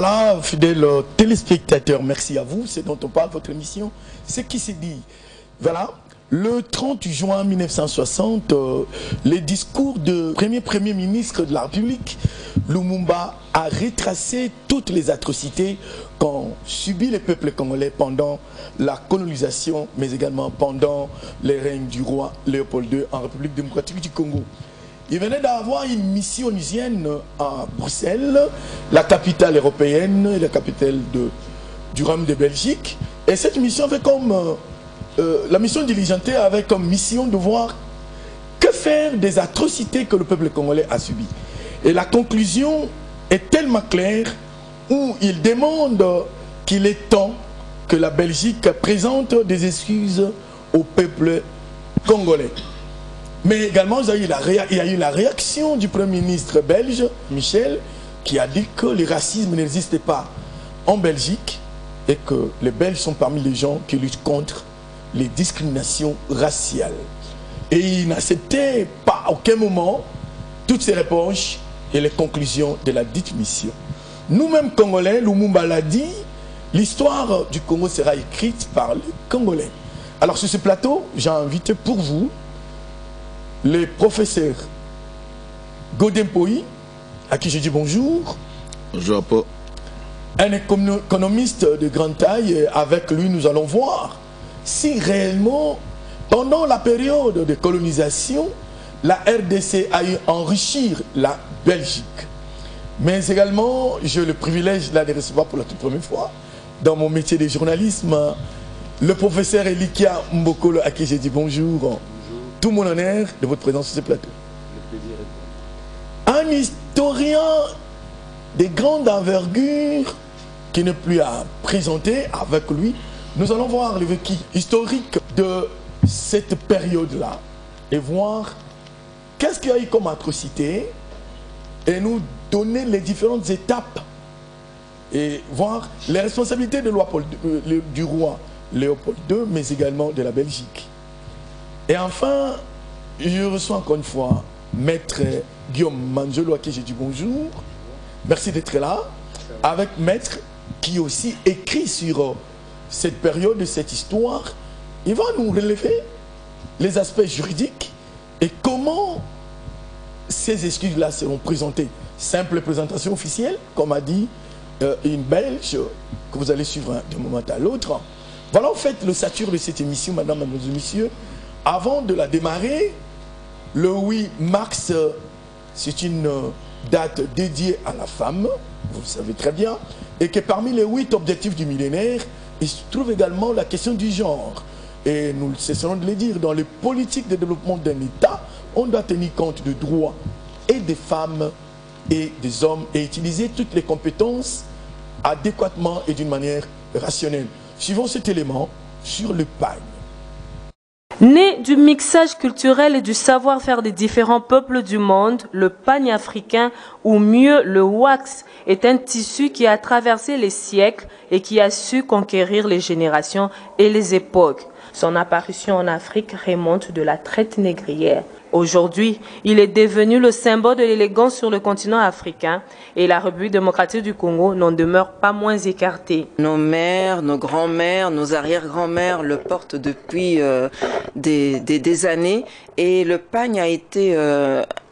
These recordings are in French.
Voilà, fidèles téléspectateurs, merci à vous. C'est dont on parle, votre émission. Ce qui s'est dit. Voilà, le 30 juin 1960, les discours du premier ministre de la République, Lumumba, a retracé toutes les atrocités qu'ont subi les peuples congolais pendant la colonisation, mais également pendant les règnes du roi Léopold II en République démocratique du Congo. Il venait d'avoir une mission onusienne à Bruxelles, la capitale européenne et la capitale du Royaume de Belgique. Et cette mission avait comme, la mission diligentée avait comme mission de voir que faire des atrocités que le peuple congolais a subies. Et la conclusion est tellement claire où il demande qu'il est temps que la Belgique présente des excuses au peuple congolais. Mais également, il y a eu la réaction du Premier ministre belge, Michel, qui a dit que le racisme n'existait pas en Belgique et que les Belges sont parmi les gens qui luttent contre les discriminations raciales. Et il n'acceptait pas à aucun moment toutes ces réponses et les conclusions de la dite mission. Nous-mêmes, Congolais, Lumumba l'a dit, l'histoire du Congo sera écrite par les Congolais. Alors sur ce plateau, j'ai invité pour vous les professeurs Godin Poi, à qui je dis bonjour. Bonjour, Paul. Un économiste de grande taille, et avec lui nous allons voir si réellement, pendant la période de colonisation, la RDC a eu enrichir la Belgique. Mais également, j'ai le privilège là de recevoir pour la toute première fois, dans mon métier de journalisme, le professeur Elikia Mbokolo, à qui j'ai dit bonjour. Tout mon honneur de votre présence sur ce plateau. Le plaisir est pour Un historien de grande envergure qui n'est plus à présenter avec lui. Nous allons voir le vécu historique de cette période-là et voir qu'est-ce qu'il y a eu comme atrocité et nous donner les différentes étapes et voir les responsabilités de du roi Léopold II, mais également de la Belgique. Et enfin, je reçois encore une fois Maître Guillaume Manjolo, à qui j'ai dit bonjour. Merci d'être là. Avec Maître qui aussi écrit sur cette période, cette histoire. Il va nous relever les aspects juridiques et comment ces excuses-là seront présentées. Simple présentation officielle, comme a dit une Belge, que vous allez suivre d'un moment à l'autre. Voilà en fait le sature de cette émission, madame, mesdames et messieurs. Avant de la démarrer, le 8 mars, c'est une date dédiée à la femme, vous le savez très bien, et que parmi les 8 objectifs du millénaire, il se trouve également la question du genre. Et nous cesserons de le dire, dans les politiques de développement d'un État, on doit tenir compte des droits et des femmes et des hommes et utiliser toutes les compétences adéquatement et d'une manière rationnelle. Suivons cet élément sur le pagne. Né du mixage culturel et du savoir-faire des différents peuples du monde, le pagne africain, ou mieux le wax, est un tissu qui a traversé les siècles et qui a su conquérir les générations et les époques. Son apparition en Afrique remonte de la traite négrière. Aujourd'hui, il est devenu le symbole de l'élégance sur le continent africain et la République démocratique du Congo n'en demeure pas moins écartée. Nos mères, nos grands-mères, nos arrière-grands-mères le portent depuis des années et le pagne a été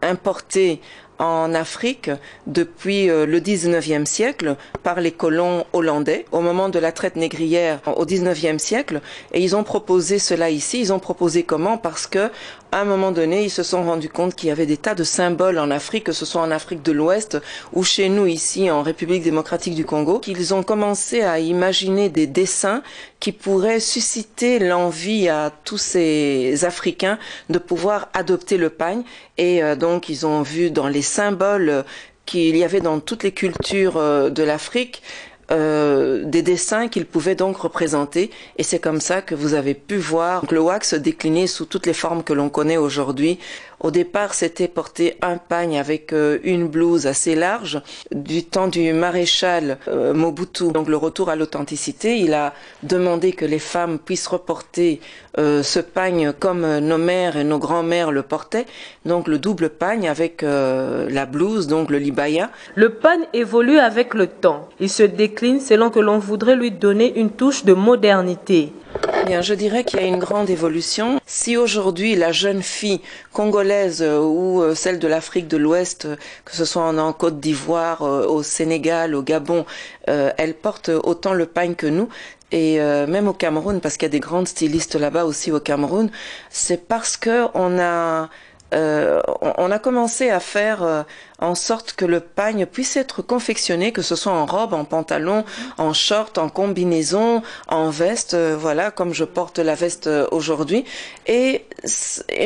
importé en Afrique depuis le 19e siècle par les colons hollandais au moment de la traite négrière au 19e siècle et ils ont proposé cela ici. Ils ont proposé comment? Parce que à un moment donné, ils se sont rendus compte qu'il y avait des tas de symboles en Afrique, que ce soit en Afrique de l'Ouest ou chez nous ici en République démocratique du Congo, qu'ils ont commencé à imaginer des dessins qui pourraient susciter l'envie à tous ces Africains de pouvoir adopter le pagne. Et donc, ils ont vu dans les symboles qu'il y avait dans toutes les cultures de l'Afrique, des dessins qu'ils pouvaient donc représenter et c'est comme ça que vous avez pu voir le wax se décliner sous toutes les formes que l'on connaît aujourd'hui. Au départ, c'était porter un pagne avec une blouse assez large. Du temps du maréchal Mobutu, donc le retour à l'authenticité, il a demandé que les femmes puissent reporter ce pagne comme nos mères et nos grands-mères le portaient, donc le double pagne avec la blouse, donc le libaya. Le pagne évolue avec le temps. Il se décline selon que l'on voudrait lui donner une touche de modernité. Bien, je dirais qu'il y a une grande évolution. Si aujourd'hui la jeune fille congolaise ou celle de l'Afrique de l'Ouest, que ce soit en Côte d'Ivoire, au Sénégal, au Gabon, elle porte autant le pagne que nous, et même au Cameroun, parce qu'il y a des grandes stylistes là-bas aussi au Cameroun, c'est parce que on a commencé à faire en sorte que le pagne puisse être confectionné, que ce soit en robe, en pantalon, en short, en combinaison, en veste, voilà, comme je porte la veste aujourd'hui. Et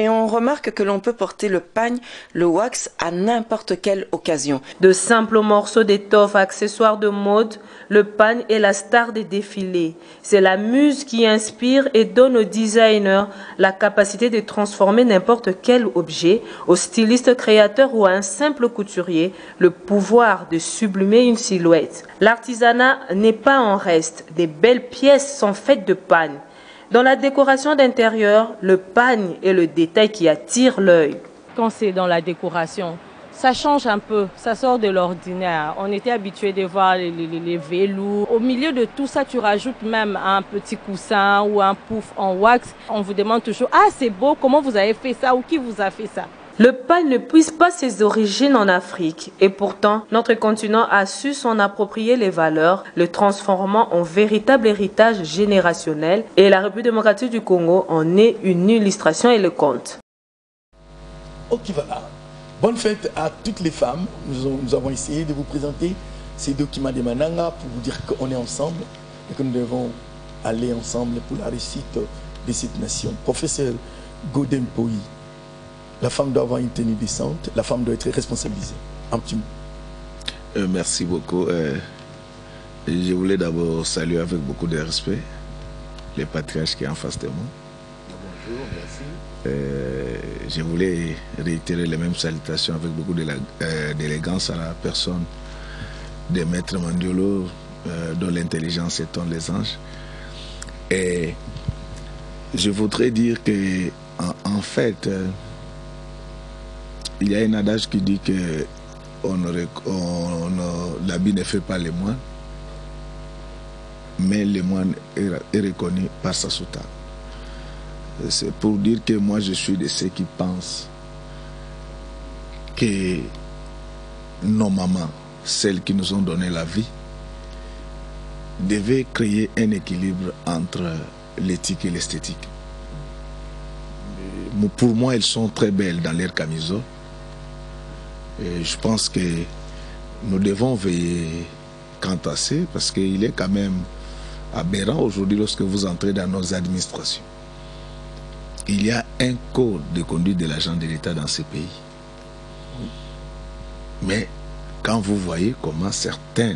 on remarque que l'on peut porter le pagne, le wax, à n'importe quelle occasion. De simples morceaux d'étoffe, accessoires de mode, le pagne est la star des défilés. C'est la muse qui inspire et donne aux designers la capacité de transformer n'importe quel objet, au styliste créateur ou à un simple couturier, le pouvoir de sublimer une silhouette. L'artisanat n'est pas en reste. Des belles pièces sont faites de pagne. Dans la décoration d'intérieur, le pagne est le détail qui attire l'œil. Quand c'est dans la décoration, ça change un peu, ça sort de l'ordinaire. On était habitué de voir les velours. Au milieu de tout ça, tu rajoutes même un petit coussin ou un pouf en wax. On vous demande toujours « Ah, c'est beau, comment vous avez fait ça ?» ou « Qui vous a fait ça ?» Le pagne ne puise pas ses origines en Afrique. Et pourtant, notre continent a su s'en approprier les valeurs, le transformant en véritable héritage générationnel. Et la République démocratique du Congo en est une illustration éloquente. Ok, voilà. Bonne fête à toutes les femmes. Nous avons essayé de vous présenter ces documents de Mananga pour vous dire qu'on est ensemble et que nous devons aller ensemble pour la réussite de cette nation. Professeur Godem Poi, la femme doit avoir une tenue décente, la femme doit être responsabilisée. Un petit mot. Merci beaucoup. Je voulais d'abord saluer avec beaucoup de respect les patriarches qui sont en face de moi. Bonjour, merci. Je voulais réitérer les mêmes salutations avec beaucoup d'élégance à la personne de Maître Mandiolo, dont l'intelligence étonne les anges. Et je voudrais dire que, en fait, il y a un adage qui dit que l'habit ne fait pas les moines, mais le moine est reconnu par sa soutane. C'est pour dire que moi je suis de ceux qui pensent que nos mamans, celles qui nous ont donné la vie, devaient créer un équilibre entre l'éthique et l'esthétique. Pour moi, elles sont très belles dans leur camisole. Et je pense que nous devons veiller quant à ça, parce qu'il est quand même aberrant aujourd'hui lorsque vous entrez dans nos administrations. Il y a un code de conduite de l'agent de l'État dans ces pays. Mais quand vous voyez comment certains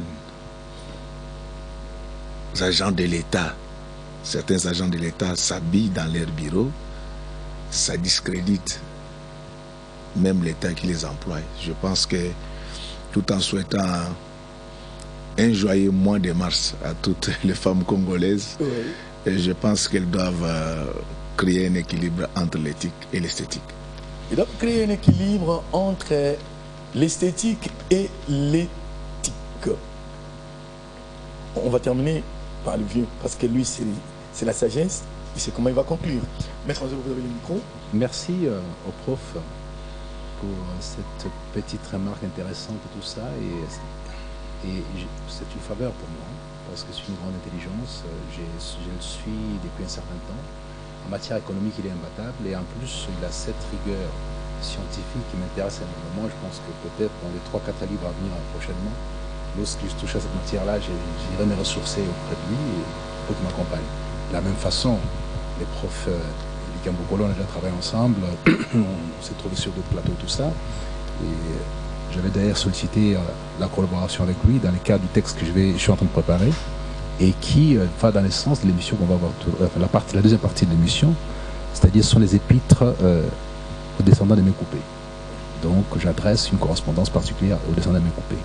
agents de l'État s'habillent dans leur bureau, ça discrédite même l'État qui les emploie. Je pense que tout en souhaitant un joyeux mois de mars à toutes les femmes congolaises, et je pense qu'elles doivent créer un équilibre entre l'éthique et l'esthétique. Il doit créer un équilibre entre l'esthétique et l'éthique. On va terminer par le vieux, parce que lui, c'est la sagesse, il sait comment il va conclure. Maître, vous avez le micro. Merci au prof pour cette petite remarque intéressante et tout ça. Et c'est une faveur pour moi, parce que c'est une grande intelligence. Je le suis depuis un certain temps. En matière économique, il est imbattable et en plus, il a cette rigueur scientifique qui m'intéresse énormément. Je pense que peut-être dans les 3-4 livres à venir prochainement, lorsque je touche à cette matière-là, j'irai me ressourcer auprès de lui pour qu'il m'accompagne. De la même façon, les profs du Gambokolo, on a déjà travaillé ensemble, on s'est trouvés sur d'autres plateaux, tout ça. Et j'avais d'ailleurs sollicité la collaboration avec lui dans le cadre du texte que je suis en train de préparer, et qui va dans le sens de l'émission qu'on va avoir, la deuxième partie de l'émission, c'est-à-dire ce sont les épîtres descendants de Mécoupé. Donc j'adresse une correspondance particulière aux descendants de Mécoupé.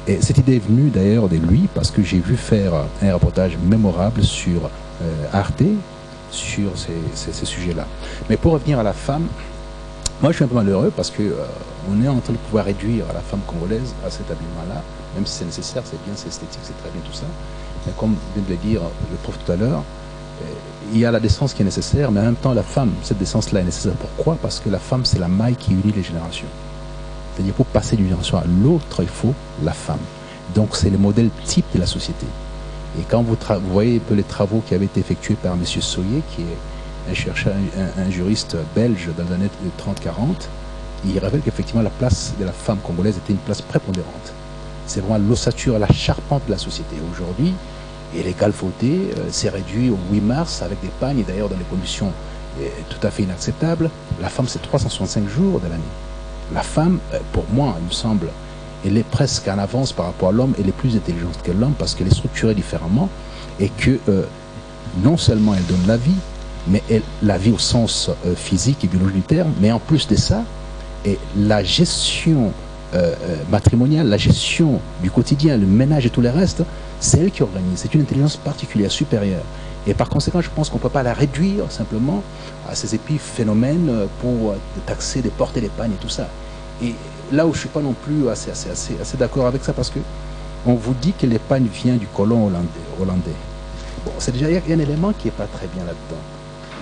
Et cette idée est venue d'ailleurs de lui parce que j'ai vu faire un reportage mémorable sur Arte, sur ces sujets-là. Mais pour revenir à la femme, moi je suis un peu malheureux parce que on est en train de pouvoir réduire la femme congolaise à cet habillement-là, même si c'est nécessaire, c'est bien, c'est esthétique, c'est très bien tout ça. Mais comme vient de le dire le prof tout à l'heure, il y a la décence qui est nécessaire, mais en même temps la femme, cette décence-là est nécessaire. Pourquoi? Parce que la femme, c'est la maille qui unit les générations. C'est-à-dire pour passer d'une génération à l'autre, il faut la femme. Donc c'est le modèle type de la société. Et quand vous voyez un peu les travaux qui avaient été effectués par M. Soyer, qui est un chercheur, un juriste belge dans les années 30-40, il révèle qu'effectivement la place de la femme congolaise était une place prépondérante. C'est vraiment l'ossature, la charpente de la société. Aujourd'hui, et les galvaudés s'est réduit au 8 mars avec des pagnes, d'ailleurs dans des conditions tout à fait inacceptables. La femme, c'est 365 jours de l'année. La femme, pour moi, il me semble, elle est presque en avance par rapport à l'homme, elle est plus intelligente que l'homme parce qu'elle est structurée différemment et que non seulement elle donne la vie, mais la vie au sens physique et biologique du terme, mais en plus de ça, et la gestion matrimoniale, la gestion du quotidien, le ménage et tout le reste, c'est elle qui organise. C'est une intelligence particulière, supérieure. Et par conséquent, je pense qu'on ne peut pas la réduire simplement à ces épiphénomènes pour taxer, de porter les pagnes et tout ça. Et là où je ne suis pas non plus assez d'accord avec ça, parce que on vous dit que l'épargne vient du colon hollandais. Bon, c'est déjà, il y a un élément qui n'est pas très bien là-dedans.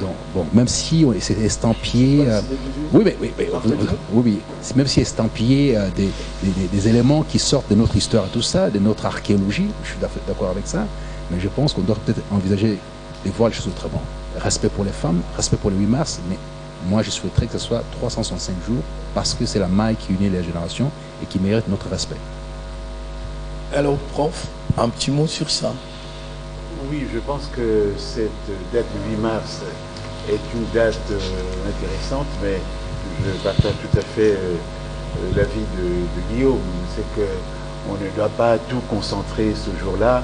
Donc, bon, même si c'est estampillé, oui, même si estampillé des éléments qui sortent de notre histoire et tout ça, de notre archéologie, je suis d'accord avec ça, mais je pense qu'on doit peut-être envisager de voir les choses autrement. Respect pour les femmes, respect pour le 8 mars, mais moi je souhaiterais que ce soit 365 jours parce que c'est la maille qui unit les générations et qui mérite notre respect. Alors, prof, un petit mot sur ça. Oui, je pense que cette date du 8 mars est une date intéressante, mais je partage tout à fait l'avis de Guillaume. C'est qu'on ne doit pas tout concentrer ce jour-là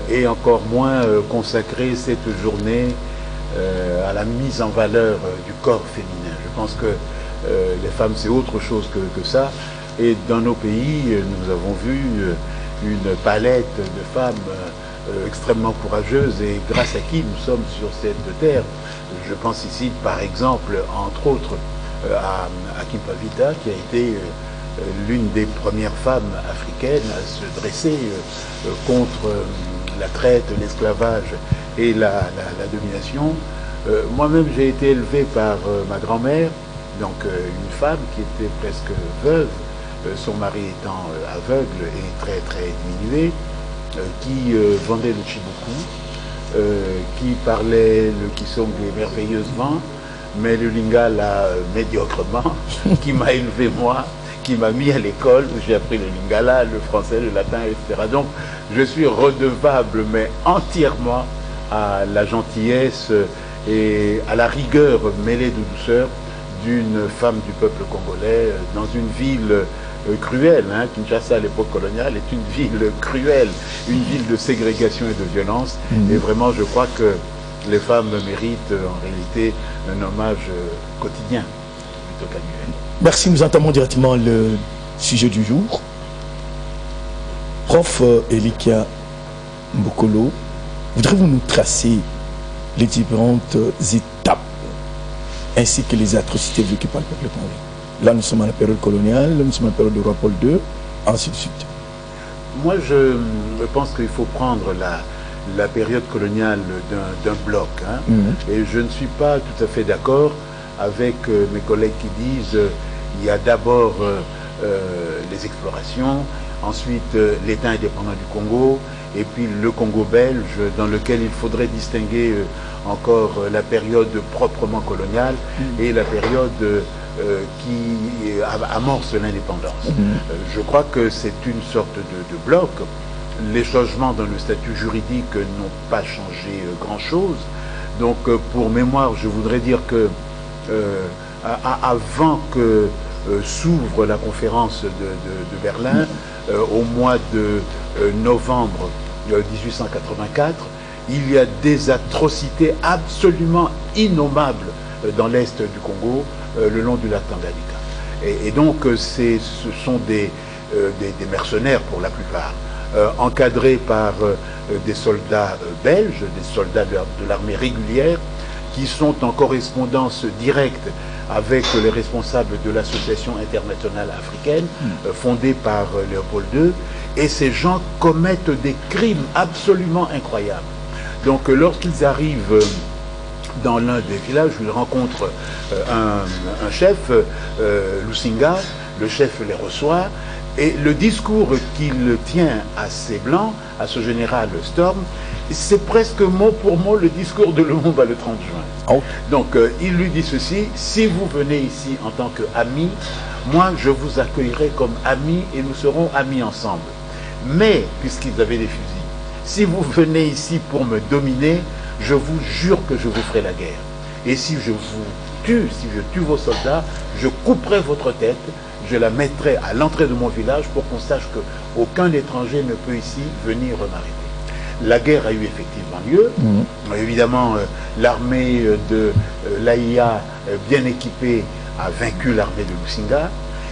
et encore moins consacrer cette journée à la mise en valeur du corps féminin. Je pense que les femmes, c'est autre chose que ça. Et dans nos pays, nous avons vu une palette de femmes extrêmement courageuses et grâce à qui nous sommes sur cette terre. Je pense ici, par exemple, entre autres, à Kimpavita, qui a été l'une des premières femmes africaines à se dresser contre la traite, l'esclavage et la domination. Moi-même, j'ai été élevé par ma grand-mère, donc une femme qui était presque veuve, son mari étant aveugle et très très diminué, qui vendait le chibuku, qui parlait le kisonge merveilleusement, mais le lingala médiocrement, qui m'a élevé moi, qui m'a mis à l'école où j'ai appris le lingala, le français, le latin, etc. Donc je suis redevable, mais entièrement à la gentillesse et à la rigueur mêlée de douceur d'une femme du peuple congolais dans une ville cruelle. Kinshasa à l'époque coloniale est une ville cruelle, une ville de ségrégation et de violence. Et vraiment, je crois que les femmes méritent en réalité un hommage quotidien plutôt qu'annuel. Merci, nous entamons directement le sujet du jour. Prof Elikia Mbokolo, voudrez-vous nous tracer les différentes étapes ainsi que les atrocités vécues par le peuple congolais? Là, nous sommes à la période coloniale, là, nous sommes à la période de roi Paul II, ainsi de suite. Moi, je pense qu'il faut prendre la période coloniale d'un bloc. Et je ne suis pas tout à fait d'accord avec mes collègues qui disent il y a d'abord les explorations, ensuite l'État indépendant du Congo, et puis le Congo belge, dans lequel il faudrait distinguer encore la période proprement coloniale et la période qui amorce l'indépendance. Je crois que c'est une sorte de bloc. Les changements dans le statut juridique n'ont pas changé grand-chose. Donc, pour mémoire, je voudrais dire que avant que s'ouvre la conférence de Berlin, au mois de novembre 1884, il y a des atrocités absolument innommables dans l'Est du Congo, le long du lac Tanganyika. Et donc, ce sont des mercenaires pour la plupart, encadrés par des soldats belges, des soldats de l'armée régulière, qui sont en correspondance directe avec les responsables de l'Association internationale africaine, fondée par Léopold II, et ces gens commettent des crimes absolument incroyables. Donc lorsqu'ils arrivent dans l'un des villages, ils rencontrent un chef, Lusinga, le chef les reçoit, et le discours qu'il tient à ces Blancs, à ce général Storm, c'est presque mot pour mot le discours de Lumumba le 30 juin. Oh. Donc il lui dit ceci: si vous venez ici en tant qu'ami, moi je vous accueillerai comme ami et nous serons amis ensemble. Mais, puisqu'ils avaient des fusils, si vous venez ici pour me dominer, je vous jure que je vous ferai la guerre. Et si je vous tue, si je tue vos soldats, je couperai votre tête, je la mettrai à l'entrée de mon village pour qu'on sache qu'aucun étranger ne peut ici venir m'arrêter. La guerre a eu effectivement lieu. Évidemment, l'armée de l'AIA, bien équipée, a vaincu l'armée de Lusinga.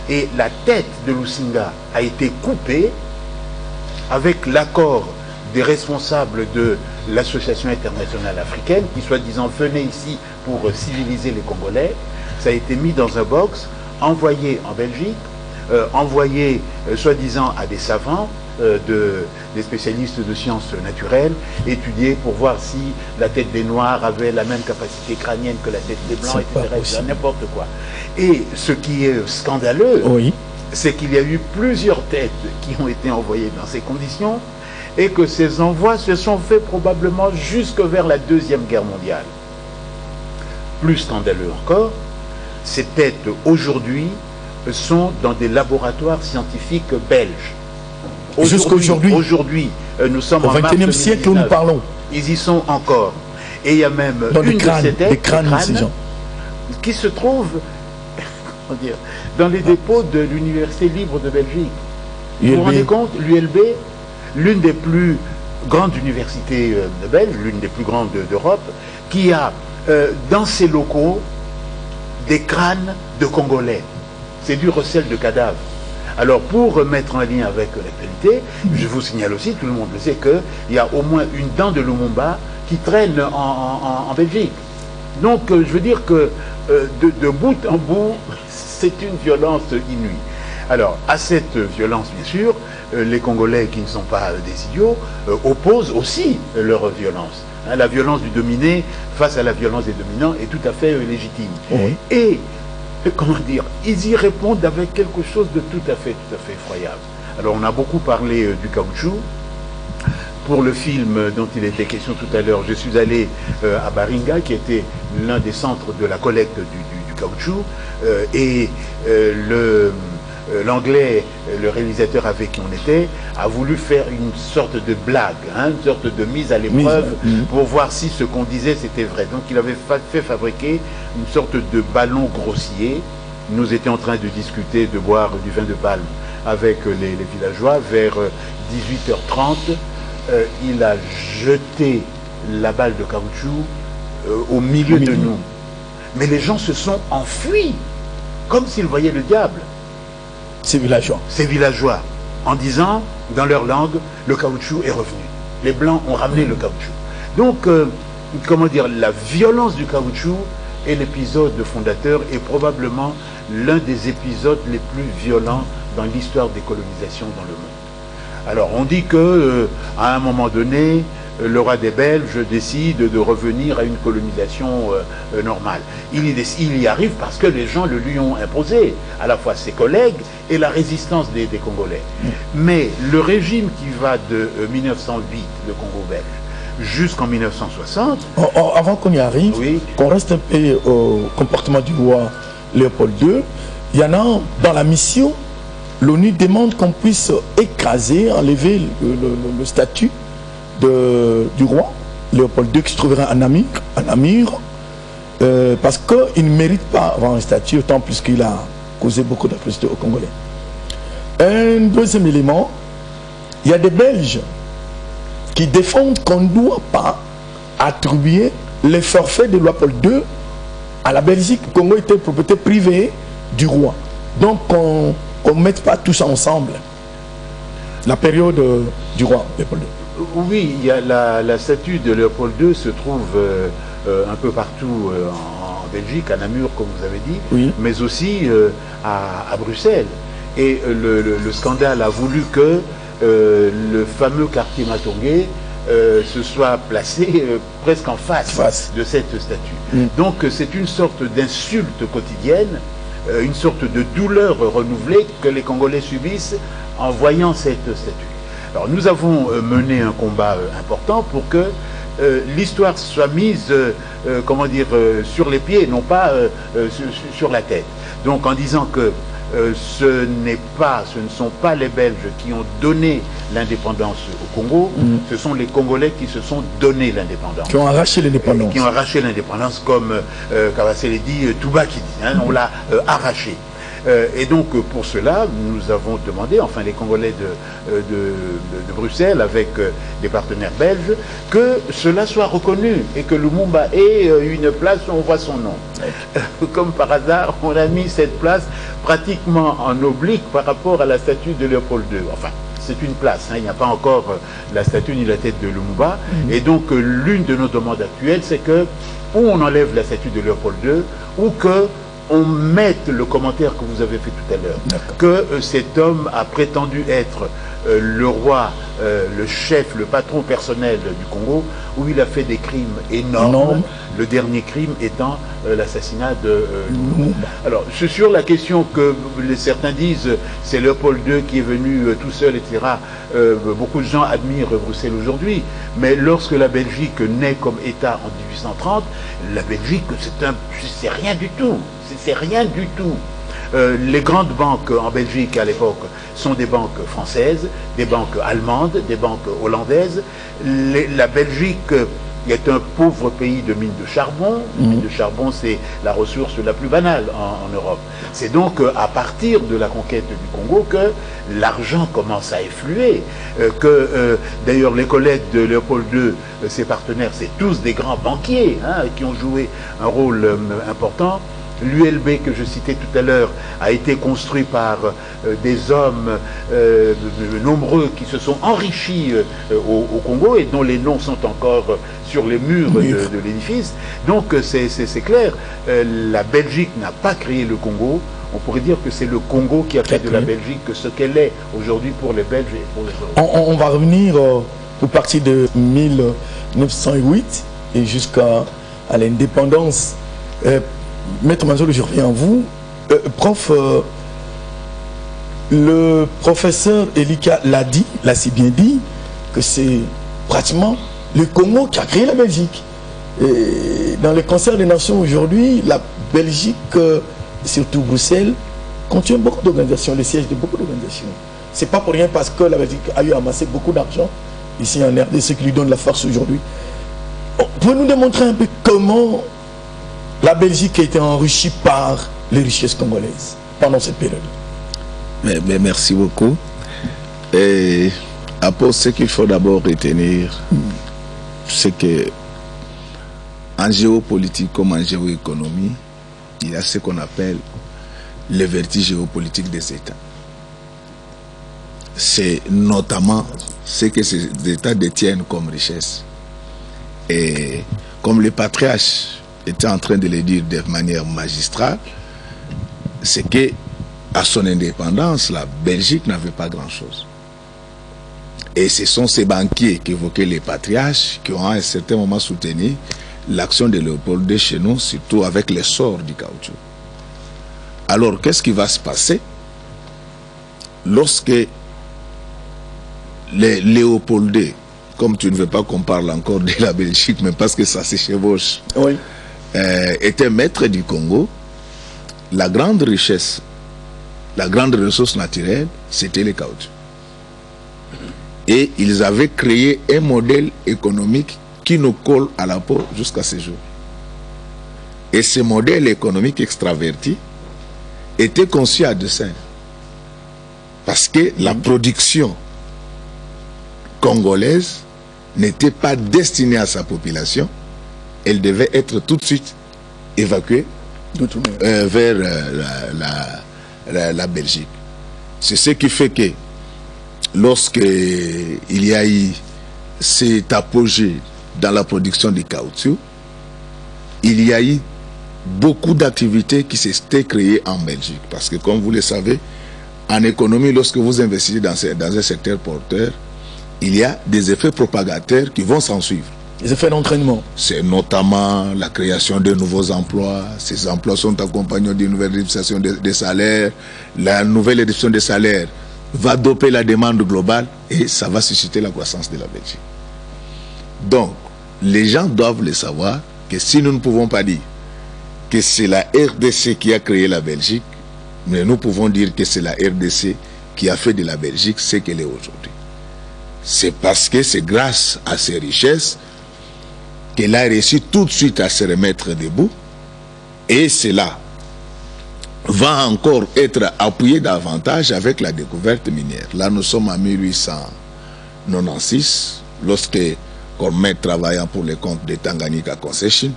Et la tête de Lusinga a été coupée avec l'accord des responsables de l'Association internationale africaine, qui soi-disant venaient ici pour civiliser les Congolais. Ça a été mis dans un box, envoyé en Belgique, envoyé soi-disant à des savants, des spécialistes de sciences naturelles, étudiés pour voir si la tête des Noirs avait la même capacité crânienne que la tête des Blancs, etc. N'importe quoi. Et ce qui est scandaleux, c'est qu'il y a eu plusieurs têtes qui ont été envoyées dans ces conditions et que ces envois se sont faits probablement jusque vers la Deuxième Guerre mondiale. Plus scandaleux encore, ces têtes aujourd'hui sont dans des laboratoires scientifiques belges. Jusqu'aujourd'hui. Aujourd'hui, nous sommes au en mars 21e siècle où nous parlons. Ils y sont encore. Et il y a même dans une de ces têtes, des crânes qui se trouve dans les dépôts de l'Université libre de Belgique. Vous vous rendez compte, l'ULB, l'une des plus grandes universités belges, l'une des plus grandes d'Europe, qui a dans ses locaux des crânes de Congolais. C'est du recel de cadavres. Alors, pour mettre en lien avec l'actualité, je vous signale aussi, tout le monde le sait, qu'il y a au moins une dent de Lumumba qui traîne en Belgique. Donc, je veux dire que de bout en bout, c'est une violence inouïe. Alors, à cette violence, bien sûr, les Congolais, qui ne sont pas des idiots, opposent aussi leur violence. Hein, la violence du dominé face à la violence des dominants est tout à fait légitime. Oui. Et comment dire, ils y répondent avec quelque chose de tout à fait effroyable. Alors on a beaucoup parlé du caoutchouc. Pour le film dont il était question tout à l'heure, je suis allé à Baringa, qui était l'un des centres de la collecte du caoutchouc, et l'anglais, le réalisateur avec qui on était, a voulu faire une sorte de blague, hein, une sorte de mise à l'épreuve pour voir si ce qu'on disait c'était vrai. Donc il avait fait fabriquer une sorte de ballon grossier. Nous étions en train de discuter, de boire du vin de palme avec les villageois. Vers 18h30, il a jeté la balle de caoutchouc au milieu de nous. Mais les gens se sont enfuis, comme s'ils voyaient le diable. Ces villageois. Ces villageois, en disant, dans leur langue, le caoutchouc est revenu. Les Blancs ont ramené le caoutchouc. Donc, comment dire, la violence du caoutchouc est l'épisode fondateur et probablement l'un des épisodes les plus violents dans l'histoire des colonisations dans le monde. Alors, on dit que à un moment donné, le roi des Belges décide de revenir à une colonisation normale. Il y arrive parce que les gens le lui ont imposé, à la fois ses collègues et la résistance des Congolais. Mais le régime qui va de 1908, le Congo belge, jusqu'en 1960... Avant qu'on y arrive, qu'on reste un peu au comportement du roi Léopold II, il y en a dans la mission, l'ONU demande qu'on puisse écraser, enlever le statut du roi Léopold II qui se trouvera en Namur, parce qu'il ne mérite pas avoir un statut, autant plus qu'il a causé beaucoup d'atrocités aux Congolais. Un deuxième élément, il y a des Belges qui défendent qu'on ne doit pas attribuer les forfaits de Léopold II à la Belgique, le Congo était propriété privée du roi. Donc on ne mette pas tout ça ensemble. La période du roi Léopold II. Oui, il y a la statue de Léopold II se trouve un peu partout en Belgique, à Namur, comme vous avez dit, oui, mais aussi à Bruxelles. Et le scandale a voulu que le fameux quartier Matongué se soit placé presque en face de cette statue. Donc c'est une sorte d'insulte quotidienne, une sorte de douleur renouvelée que les Congolais subissent en voyant cette statue. Alors nous avons mené un combat important pour que l'histoire soit mise, comment dire, sur les pieds, non pas sur la tête. Donc en disant que ce ne sont pas les Belges qui ont donné l'indépendance au Congo, ce sont les Congolais qui se sont donné l'indépendance. Qui ont arraché l'indépendance. Qui ont arraché l'indépendance, comme Kabassele dit, Touba qui dit, hein, on l'a arraché. Et donc pour cela, nous avons demandé, enfin les Congolais de Bruxelles, avec des partenaires belges, que cela soit reconnu et que Lumumba ait une place où on voit son nom. Comme par hasard, on a mis cette place pratiquement en oblique par rapport à la statue de Léopold II. Enfin, c'est une place, hein, il n'y a pas encore la statue ni la tête de Lumumba. Et donc l'une de nos demandes actuelles, c'est que ou on enlève la statue de Léopold II, ou que on mette le commentaire que vous avez fait tout à l'heure, que cet homme a prétendu être le roi, le chef, le patron personnel du Congo, où il a fait des crimes énormes, le dernier crime étant l'assassinat de Lumumba. Alors, sur la question que certains disent, c'est Léopold II qui est venu tout seul, etc., beaucoup de gens admirent Bruxelles aujourd'hui, mais lorsque la Belgique naît comme État en 1830, la Belgique, c'est rien du tout. C'est rien du tout. Les grandes banques en Belgique à l'époque sont des banques françaises, des banques allemandes, des banques hollandaises. La Belgique est un pauvre pays de mines de charbon. Les mines de charbon, c'est la ressource la plus banale en Europe. C'est donc à partir de la conquête du Congo que l'argent commence à effluer, d'ailleurs les collègues de Léopold II, ses partenaires, c'est tous des grands banquiers, hein, qui ont joué un rôle important. L'ULB que je citais tout à l'heure a été construit par des hommes nombreux qui se sont enrichis au Congo et dont les noms sont encore sur les murs de l'édifice. Donc c'est clair, la Belgique n'a pas créé le Congo. On pourrait dire que c'est le Congo qui a fait de la Belgique ce qu'elle est aujourd'hui pour les Belges et pour les autres. On va revenir au partir de 1908 et jusqu'à l'indépendance. Maître Manzolo, je reviens à vous. Prof, le professeur Elika l'a dit, l'a si bien dit, que c'est pratiquement le Congo qui a créé la Belgique. Et dans le concert des nations aujourd'hui, la Belgique, surtout Bruxelles, contient beaucoup d'organisations, les sièges de beaucoup d'organisations. C'est pas pour rien parce que la Belgique a eu amassé beaucoup d'argent ici en RD, ce qui lui donne la force aujourd'hui. Pouvez-vous nous démontrer un peu comment la Belgique a été enrichie par les richesses congolaises pendant cette période? Mais merci beaucoup. Et après, ce qu'il faut d'abord retenir, c'est que en géopolitique comme en géoéconomie, il y a ce qu'on appelle le vertige géopolitique des États. C'est notamment ce que ces États détiennent comme richesse. Et comme les patriarches était en train de le dire de manière magistrale, c'est que à son indépendance, la Belgique n'avait pas grand-chose. Et ce sont ces banquiers qu'évoquaient les patriarches qui ont à un certain moment soutenu l'action de Léopold II chez nous, surtout avec l'essor du caoutchouc. Alors, qu'est-ce qui va se passer lorsque les Léopold II, comme tu ne veux pas qu'on parle encore de la Belgique, mais parce que ça se chevauche, oui, était maître du Congo, la grande richesse, la grande ressource naturelle, c'était le caoutchouc. Et ils avaient créé un modèle économique qui nous colle à la peau jusqu'à ce jour. Et ce modèle économique extraverti était conçu à dessein. Parce que la production congolaise n'était pas destinée à sa population, elle devait être tout de suite évacuer vers la Belgique. C'est ce qui fait que lorsque il y a eu cet apogée dans la production du caoutchouc, il y a eu beaucoup d'activités qui s'étaient créées en Belgique. Parce que comme vous le savez, en économie, lorsque vous investissez dans un secteur porteur, il y a des effets propagateurs qui vont s'en suivre. Les effets d'entraînement. C'est notamment la création de nouveaux emplois. Ces emplois sont accompagnés d'une nouvelle réduction des salaires. La nouvelle réduction des salaires va doper la demande globale et ça va susciter la croissance de la Belgique. Donc, les gens doivent le savoir que si nous ne pouvons pas dire que c'est la RDC qui a créé la Belgique, mais nous pouvons dire que c'est la RDC qui a fait de la Belgique ce qu'elle est aujourd'hui. C'est parce que c'est grâce à ses richesses qu'elle a réussi tout de suite à se remettre debout, et cela va encore être appuyé davantage avec la découverte minière. Là, nous sommes en 1896, lorsque Cormet, travaillant pour le compte de Tanganyika Concession,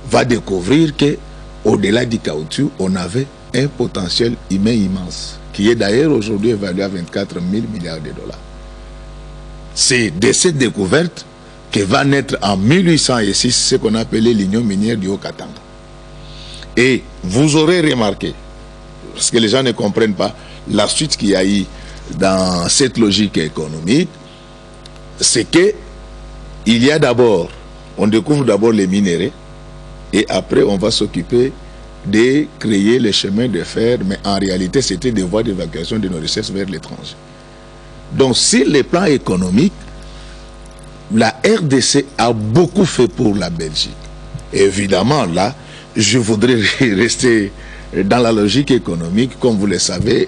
va découvrir que au-delà du caoutchouc, on avait un potentiel humain immense, qui est d'ailleurs aujourd'hui évalué à 24 000 milliards de dollars. C'est de cette découverte que va naître en 1806 ce qu'on appelait l'Union minière du Haut-Katanga. Et vous aurez remarqué, parce que les gens ne comprennent pas, la suite qu'il y a eu dans cette logique économique, c'est que il y a d'abord, on découvre d'abord les minéraux, et après on va s'occuper de créer les chemins de fer, mais en réalité c'était des voies d'évacuation de nos richesses vers l'étranger. Donc sur le plan économique, la RDC a beaucoup fait pour la Belgique. Et évidemment, là, je voudrais rester dans la logique économique. Comme vous le savez,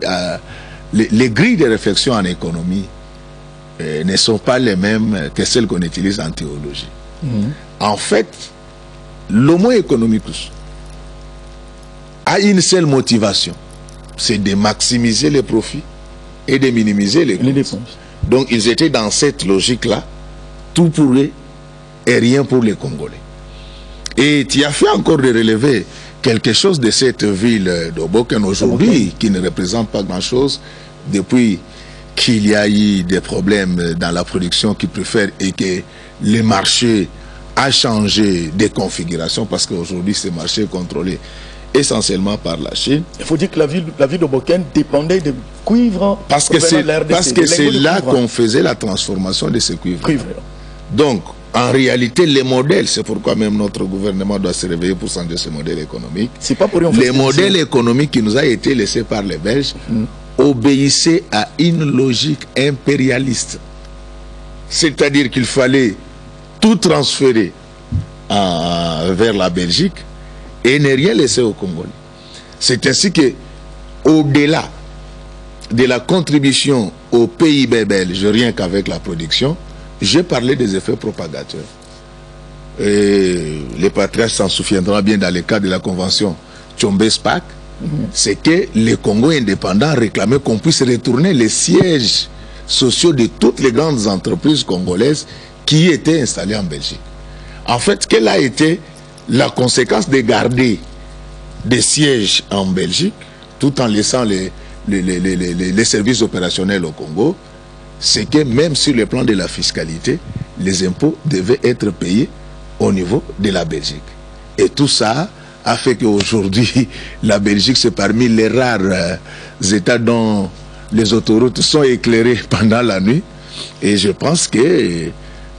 les grilles de réflexion en économie ne sont pas les mêmes que celles qu'on utilise en théologie. En fait, l'homo economicus a une seule motivation, c'est de maximiser les profits et de minimiser les dépenses. Donc ils étaient dans cette logique-là, tout pour eux et rien pour les Congolais. Et tu as fait encore de relever quelque chose de cette ville d'Oboken aujourd'hui, qui ne représente pas grand-chose, depuis qu'il y a eu des problèmes dans la production qui préfèrent et que le marché a changé de configuration, parce qu'aujourd'hui ce marché est contrôlé essentiellement par la Chine. Il faut dire que la ville d'Oboken dépendait de cuivre. Parce que c'est là qu'on faisait la transformation de ce cuivre. Donc, en réalité, les modèles, c'est pourquoi même notre gouvernement doit se réveiller pour changer ce modèle économique. C'est pas pour rien. Les modèles économiques qui nous a été laissés par les Belges obéissaient à une logique impérialiste. C'est-à-dire qu'il fallait tout transférer vers la Belgique et ne rien laisser aux Congolais. C'est ainsi que, au-delà de la contribution au PIB belge, rien qu'avec la production, j'ai parlé des effets propagateurs. Et les patriarches s'en souviendront bien dans le cadre de la convention Tchombe-Spak, c'est que les Congos indépendants réclamaient qu'on puisse retourner les sièges sociaux de toutes les grandes entreprises congolaises qui étaient installées en Belgique. En fait, quelle a été la conséquence de garder des sièges en Belgique tout en laissant les services opérationnels au Congo? C'est que même sur le plan de la fiscalité, les impôts devaient être payés au niveau de la Belgique. Et tout ça a fait qu'aujourd'hui, la Belgique, c'est parmi les rares États dont les autoroutes sont éclairées pendant la nuit. Et je pense que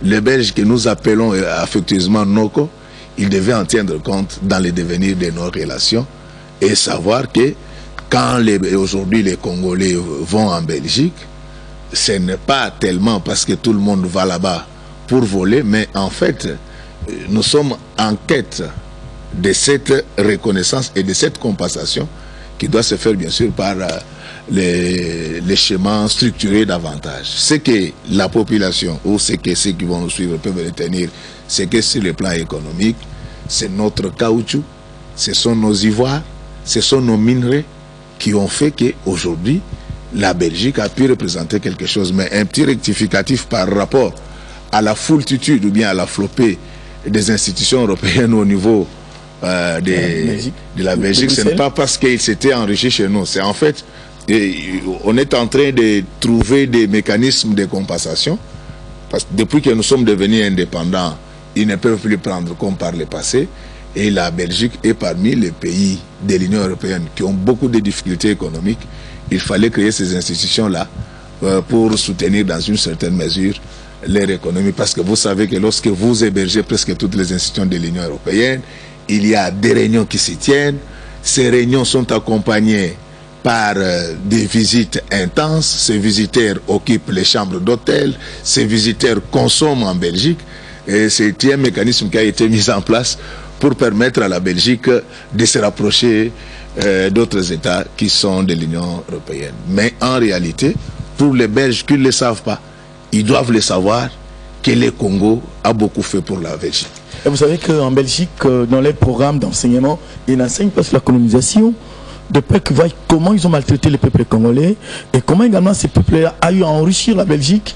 les Belges que nous appelons affectueusement NOCO, ils devaient en tiendre compte dans le devenir de nos relations et savoir que quand aujourd'hui les Congolais vont en Belgique, ce n'est pas tellement parce que tout le monde va là-bas pour voler, mais en fait, nous sommes en quête de cette reconnaissance et de cette compensation qui doit se faire bien sûr par les schémas structurés davantage. Ce que la population ou ce que ceux qui vont nous suivre peuvent retenir, c'est que sur le plan économique, c'est notre caoutchouc, ce sont nos ivoires, ce sont nos minerais qui ont fait qu'aujourd'hui, la Belgique a pu représenter quelque chose. Mais un petit rectificatif par rapport à la foultitude ou bien à la flopée des institutions européennes au niveau de la Belgique, ce n'est pas parce qu'il s'était enrichi chez nous. C'est en fait, on est en train de trouver des mécanismes de compensation. Parce que depuis que nous sommes devenus indépendants, ils ne peuvent plus prendre comme par le passé. Et la Belgique est parmi les pays de l'Union européenne qui ont beaucoup de difficultés économiques. Il fallait créer ces institutions-là pour soutenir dans une certaine mesure leur économie. Parce que vous savez que lorsque vous hébergez presque toutes les institutions de l'Union européenne, il y a des réunions qui s'y tiennent. Ces réunions sont accompagnées par des visites intenses. Ces visiteurs occupent les chambres d'hôtel. Ces visiteurs consomment en Belgique. Et c'est un mécanisme qui a été mis en place pour permettre à la Belgique de se rapprocher d'autres États qui sont de l'Union européenne. Mais en réalité, pour les Belges qui ne le savent pas, ils doivent le savoir que le Congo a beaucoup fait pour la Belgique. Et vous savez qu'en Belgique, dans les programmes d'enseignement, ils n'enseignent pas sur la colonisation, de peur qu'ils voient comment ils ont maltraité les peuples congolais et comment également ces peuples-là ont eu à enrichir la Belgique.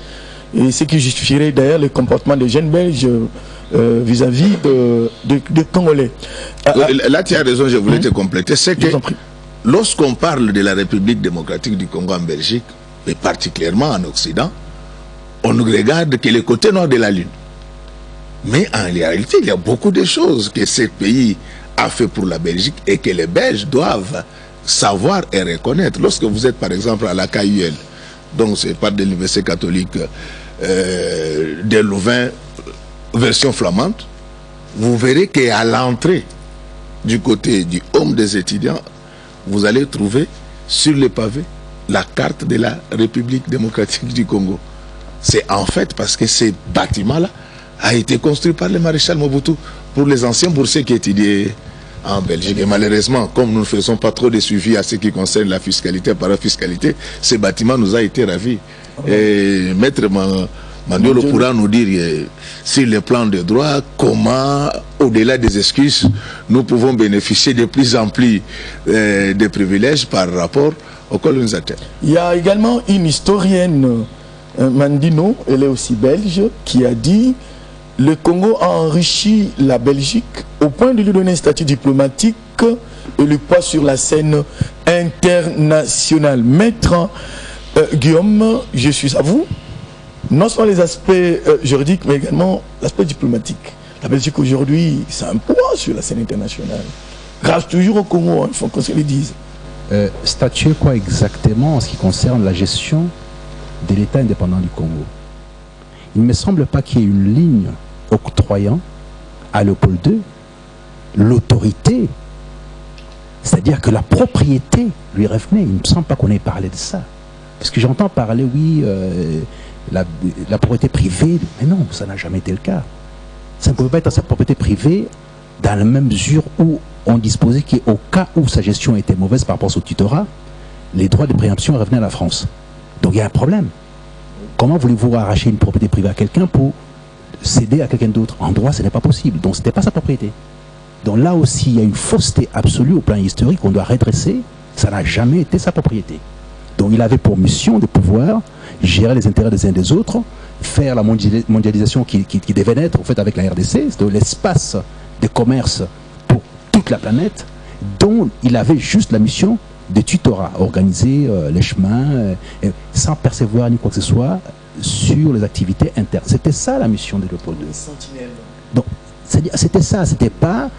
Et ce qui justifierait d'ailleurs le comportement des jeunes Belges vis-à-vis de Congolais. Là, tu as raison, je voulais te compléter. C'est que lorsqu'on parle de la République démocratique du Congo en Belgique, et particulièrement en Occident, on ne regarde que le côté nord de la Lune. Mais en réalité, il y a beaucoup de choses que ce pays a fait pour la Belgique et que les Belges doivent savoir et reconnaître. Lorsque vous êtes par exemple à la KUL, donc c'est pas de l'université catholique de Louvain, version flamande, vous verrez qu'à l'entrée du côté du home des étudiants, vous allez trouver sur les pavés la carte de la République démocratique du Congo. C'est en fait parce que ce bâtiment-là a été construit par le maréchal Mobutu pour les anciens boursiers qui étudiaient en Belgique. Et malheureusement, comme nous ne faisons pas trop de suivi à ce qui concerne la fiscalité, parafiscalité, ce bâtiment nous a été ravi. Et Maître Mandiolo pourra nous dire sur le plan de droit comment, au-delà des excuses, nous pouvons bénéficier de plus en plus de privilèges par rapport aux colonisateurs. Il y a également une historienne, Mandino, elle est aussi belge, qui a dit le Congo a enrichi la Belgique au point de lui donner un statut diplomatique et le poids sur la scène internationale. Maître Guillaume, je suis à vous. Non seulement les aspects juridiques, mais également l'aspect diplomatique. La Belgique aujourd'hui, c'est un poids sur la scène internationale. Grâce toujours au Congo, il faut qu'on se le dise. Statuer quoi exactement en ce qui concerne la gestion de l'État indépendant du Congo? Il ne me semble pas qu'il y ait une ligne octroyant à Léopold II l'autorité, c'est-à-dire que la propriété lui revenait. Il ne me semble pas qu'on ait parlé de ça. Parce que j'entends parler, oui, la propriété privée, mais non, ça n'a jamais été le cas. Ça ne pouvait pas être sa propriété privée dans la même mesure où on disposait qu'au cas où sa gestion était mauvaise par rapport au tutorat, les droits de préemption revenaient à la France. Donc il y a un problème. Comment voulez-vous arracher une propriété privée à quelqu'un pour céder à quelqu'un d'autre? En droit, ce n'est pas possible. Donc ce n'était pas sa propriété. Donc là aussi, il y a une fausseté absolue au plan historique qu'on doit redresser. Ça n'a jamais été sa propriété. Donc il avait pour mission de pouvoir gérer les intérêts des uns et des autres, faire la mondialisation qui devait naître en fait, avec la RDC, c'est l'espace de commerce pour toute la planète, dont il avait juste la mission de tutorat, organiser les chemins, sans percevoir ni quoi que ce soit sur les activités internes. C'était ça la mission de Léopold II. Donc c'était ça, c'était pas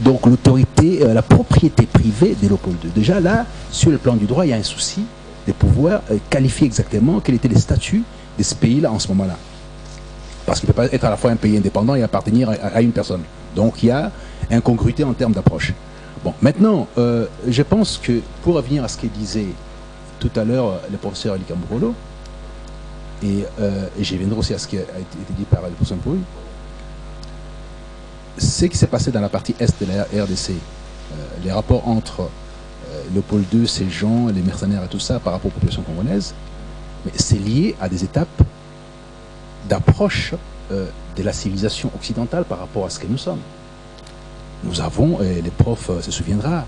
donc l'autorité, la propriété privée de Léopold II. Déjà là, sur le plan du droit, il y a un souci de pouvoir qualifier exactement quel était le statut de ce pays-là en ce moment-là. Parce qu'il ne peut pas être à la fois un pays indépendant et appartenir à une personne. Donc il y a incongruité en termes d'approche. Bon, maintenant, je pense que pour revenir à ce que disait tout à l'heure le professeur Ali Kambourolo, et je viendrai aussi à ce qui a été dit par le professeur Mpouy, ce qui s'est passé dans la partie est de la RDC, les rapports entre Léopold II, ses gens, les mercenaires et tout ça par rapport aux populations congolaises, mais c'est lié à des étapes d'approche de la civilisation occidentale par rapport à ce que nous sommes. Nous avons, les profs se souviendra,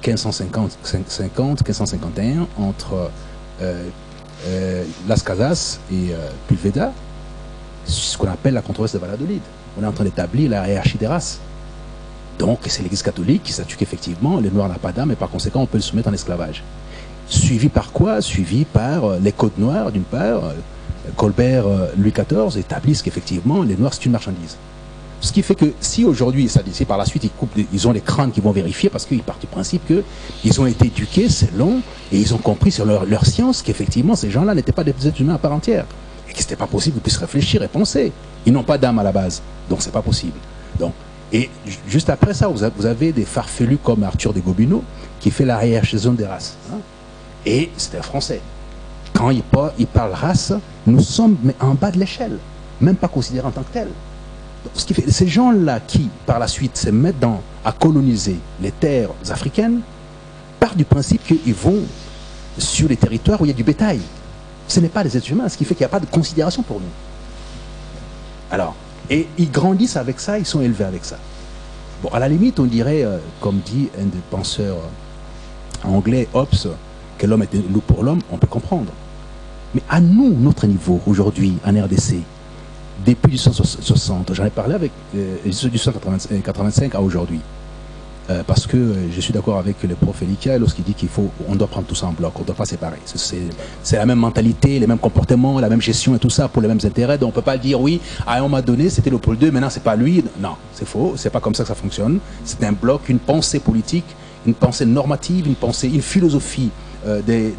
1550, 1551, entre Las Casas et Pulveda, ce qu'on appelle la controverse de Valladolid. On est en train d'établir la hiérarchie des races. Donc c'est l'Église catholique qui statue qu'effectivement les Noirs n'ont pas d'âme et par conséquent on peut le soumettre en esclavage. Suivi par quoi? Suivi par les codes noirs d'une part. Colbert, Louis XIV établissent qu'effectivement les Noirs c'est une marchandise. Ce qui fait que si aujourd'hui, par la suite, ils ont les crânes qui vont vérifier parce qu'ils partent du principe qu'ils ont été éduqués selon et ils ont compris sur leur science qu'effectivement ces gens-là n'étaient pas des êtres humains à part entière et que c'était pas possible qu'ils puissent réfléchir et penser. Ils n'ont pas d'âme à la base, donc c'est pas possible. Donc, et juste après ça, vous avez des farfelus comme Arthur de Gobineau qui fait la hiérarchisation des races. Hein, et c'est un Français. Quand il parle race, nous sommes mais en bas de l'échelle, même pas considérés en tant que tels. Donc, ce qui fait, ces gens-là qui, par la suite, se mettent à coloniser les terres africaines, partent du principe qu'ils vont sur les territoires où il y a du bétail. Ce n'est pas des êtres humains, ce qui fait qu'il n'y a pas de considération pour nous. Alors, et ils grandissent avec ça, ils sont élevés avec ça. Bon, à la limite, on dirait, comme dit un des penseurs anglais, Hobbes, que l'homme est un loup pour l'homme, on peut comprendre. Mais à nous, notre niveau, aujourd'hui, en RDC, depuis 1860, j'en ai parlé avec 1885 à aujourd'hui, parce que je suis d'accord avec le prof Elika lorsqu'il dit qu'on doit prendre tout ça en bloc, on ne doit pas séparer. C'est la même mentalité, les mêmes comportements, la même gestion et tout ça pour les mêmes intérêts. Donc on ne peut pas dire oui, à un moment donné c'était Léopold II, maintenant c'est pas lui. Non, c'est faux, c'est pas comme ça que ça fonctionne. C'est un bloc, une pensée politique, une pensée normative, une philosophie de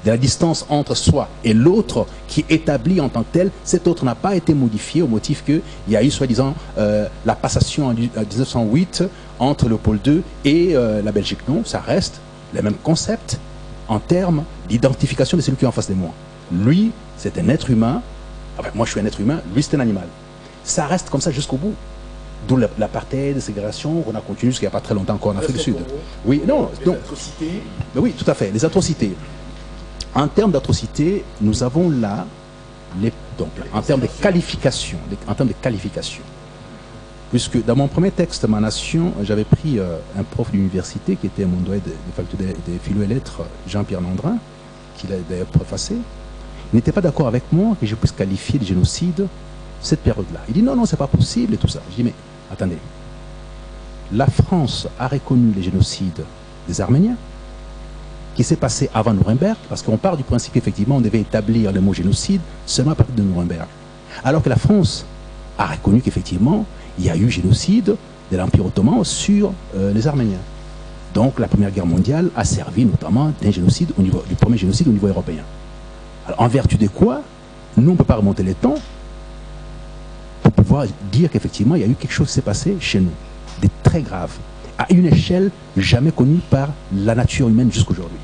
la distance entre soi et l'autre qui est établie en tant que tel. Cet autre n'a pas été modifié au motif qu'il y a eu soi-disant la passation en 1908 entre Léopold II et la Belgique. Non, ça reste le même concept en termes d'identification de celui qui est en face de moi. Lui, c'est un être humain. Enfin, moi, je suis un être humain. Lui, c'est un animal. Ça reste comme ça jusqu'au bout. D'où l'apartheid, la ségrégation, on a continué jusqu'il n'y a pas très longtemps encore en Afrique du Sud. Oui, non, les atrocités. Oui, tout à fait, les atrocités. En termes d'atrocités, nous avons là, donc, en termes de qualification, puisque dans mon premier texte, Ma Nation, j'avais pris un prof d'université qui était mon doyen de faculté des philo et lettres, Jean-Pierre Landrin, qui l'a d'ailleurs préfacé. Il n'était pas d'accord avec moi que je puisse qualifier de génocide cette période-là. Il dit non, non, c'est pas possible et tout ça. Je dis mais attendez, la France a reconnu les génocides des Arméniens qui s'est passé avant Nuremberg, parce qu'on part du principe qu'effectivement on devait établir le mot génocide seulement à partir de Nuremberg. Alors que la France a reconnu qu'effectivement il y a eu génocide de l'Empire ottoman sur les Arméniens. Donc la Première Guerre mondiale a servi notamment d'un génocide du premier génocide au niveau européen. Alors en vertu de quoi, nous on ne peut pas remonter les temps pour pouvoir dire qu'effectivement il y a eu quelque chose qui s'est passé chez nous, de très grave, à une échelle jamais connue par la nature humaine jusqu'aujourd'hui.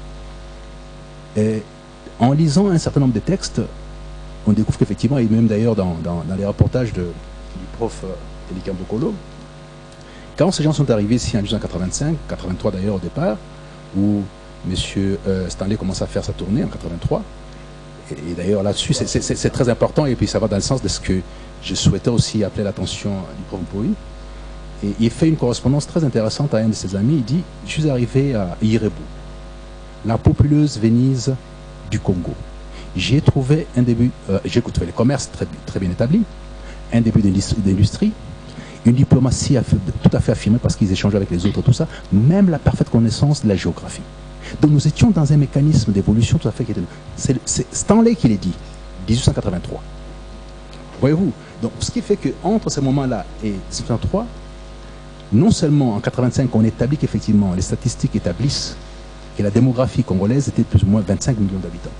En lisant un certain nombre de textes, on découvre qu'effectivement, et même d'ailleurs dans les reportages du prof Elika Mbokolo, quand ces gens sont arrivés ici en 1985, 83 d'ailleurs au départ, où M. Stanley commence à faire sa tournée en 83, et d'ailleurs là-dessus c'est très important, et puis ça va dans le sens de ce que je souhaitais aussi appeler l'attention du prof Mpoui. Et il fait une correspondance très intéressante à un de ses amis. Il dit, je suis arrivé à Irebu, la populeuse Venise du Congo. J'y ai trouvé un début, j'ai trouvé le commerce très bien établi, un début d'industrie, une diplomatie tout à fait affirmée parce qu'ils échangent avec les autres, tout ça, même la parfaite connaissance de la géographie. Donc nous étions dans un mécanisme d'évolution tout à fait... C'est Stanley qui l'a dit, 1883. Voyez-vous, donc ce qui fait qu'entre ce moment-là et 1883, non seulement en 85 on établit qu'effectivement les statistiques établissent que la démographie congolaise était de plus ou moins 25 millions d'habitants.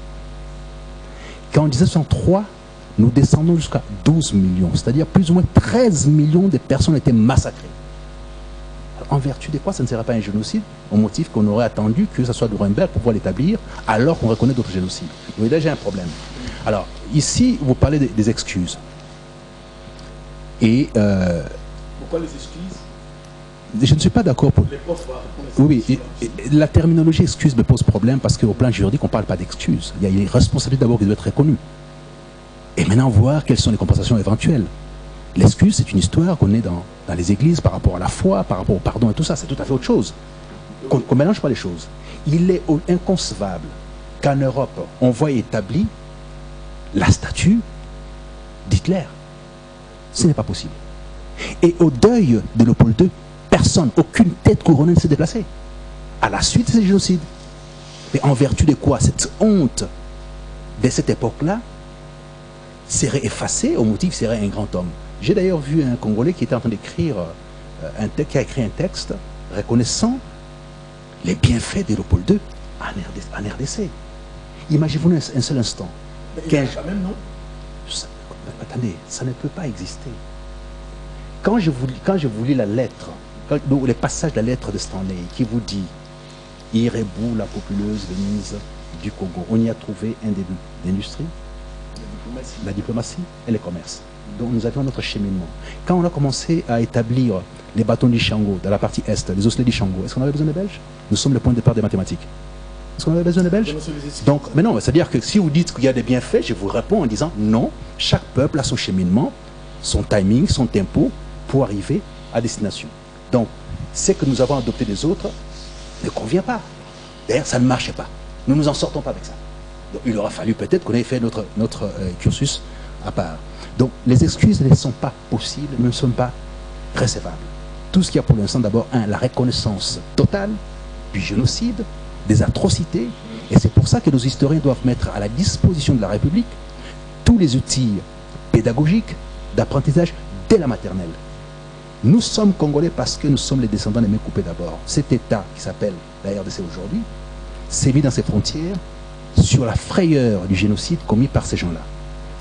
Qu'en 1903, nous descendons jusqu'à 12 millions, c'est-à-dire plus ou moins 13 millions de personnes étaient massacrées. Alors, en vertu de quoi ça ne serait pas un génocide, au motif qu'on aurait attendu que ce soit Nuremberg pour pouvoir l'établir, alors qu'on reconnaît d'autres génocides. Donc là j'ai un problème. Alors ici, vous parlez des excuses. Et pourquoi les excuses? Je ne suis pas d'accord pour... Oui, la terminologie excuse me pose problème parce qu'au plan juridique, on ne parle pas d'excuses. Il y a une responsabilité d'abord qui doit être reconnue. Et maintenant, voir quelles sont les compensations éventuelles. L'excuse, c'est une histoire qu'on est dans les églises par rapport à la foi, par rapport au pardon et tout ça. C'est tout à fait autre chose. Qu'on ne mélange pas les choses. Il est inconcevable qu'en Europe, on voit établie la statue d'Hitler. Ce n'est pas possible. Et au deuil de Léopold II, personne, aucune tête couronnée ne s'est déplacée à la suite de ces génocides. Mais en vertu de quoi cette honte de cette époque-là serait effacée au motif serait un grand homme. J'ai d'ailleurs vu un Congolais qui était en train d'écrire qui a écrit un texte reconnaissant les bienfaits de Léopold II en RDC. Imaginez-vous un seul instant. Quand même, non? Attendez, ça ne peut pas exister. Quand je vous lis la lettre, le passage de la lettre de Stanley qui vous dit « Irébou, la populeuse Venise du Congo », on y a trouvé un début d'industrie, la diplomatie et le commerce. Donc nous avions notre cheminement. Quand on a commencé à établir les bâtons d'Ishango dans la partie est, les osselets d'Ishango, est-ce qu'on avait besoin des Belges? Nous sommes le point de départ des mathématiques. Est-ce qu'on avait besoin des Belges? Donc, mais non, c'est-à-dire que si vous dites qu'il y a des bienfaits, je vous réponds en disant non, chaque peuple a son cheminement, son timing, son tempo pour arriver à destination. Donc, ce que nous avons adopté des autres ne convient pas. D'ailleurs, ça ne marchait pas. Nous ne nous en sortons pas avec ça. Donc, il aura fallu peut-être qu'on ait fait notre cursus à part. Donc, les excuses ne sont pas possibles, ne sont pas recevables. Tout ce qu'il y a pour l'instant, d'abord, la reconnaissance totale du génocide, des atrocités, et c'est pour ça que nos historiens doivent mettre à la disposition de la République tous les outils pédagogiques d'apprentissage dès la maternelle. Nous sommes Congolais parce que nous sommes les descendants des mains coupées d'abord. Cet État qui s'appelle la RDC aujourd'hui s'est mis dans ses frontières sur la frayeur du génocide commis par ces gens-là.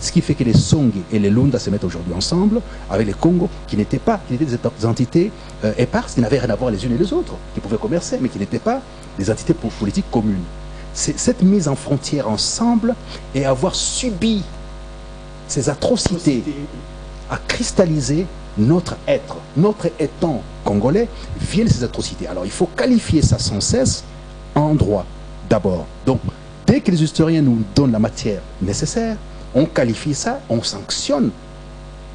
Ce qui fait que les Songé et les Lunda se mettent aujourd'hui ensemble avec les Congos qui n'étaient des entités éparses, qui n'avaient rien à voir les unes et les autres, qui pouvaient commercer, mais qui n'étaient pas des entités politiques communes. C'est cette mise en frontière ensemble et avoir subi ces atrocités a cristallisé notre être. Notre étant congolais vient de ces atrocités. Alors il faut qualifier ça sans cesse en droit d'abord. Donc dès que les historiens nous donnent la matière nécessaire, on qualifie ça, on sanctionne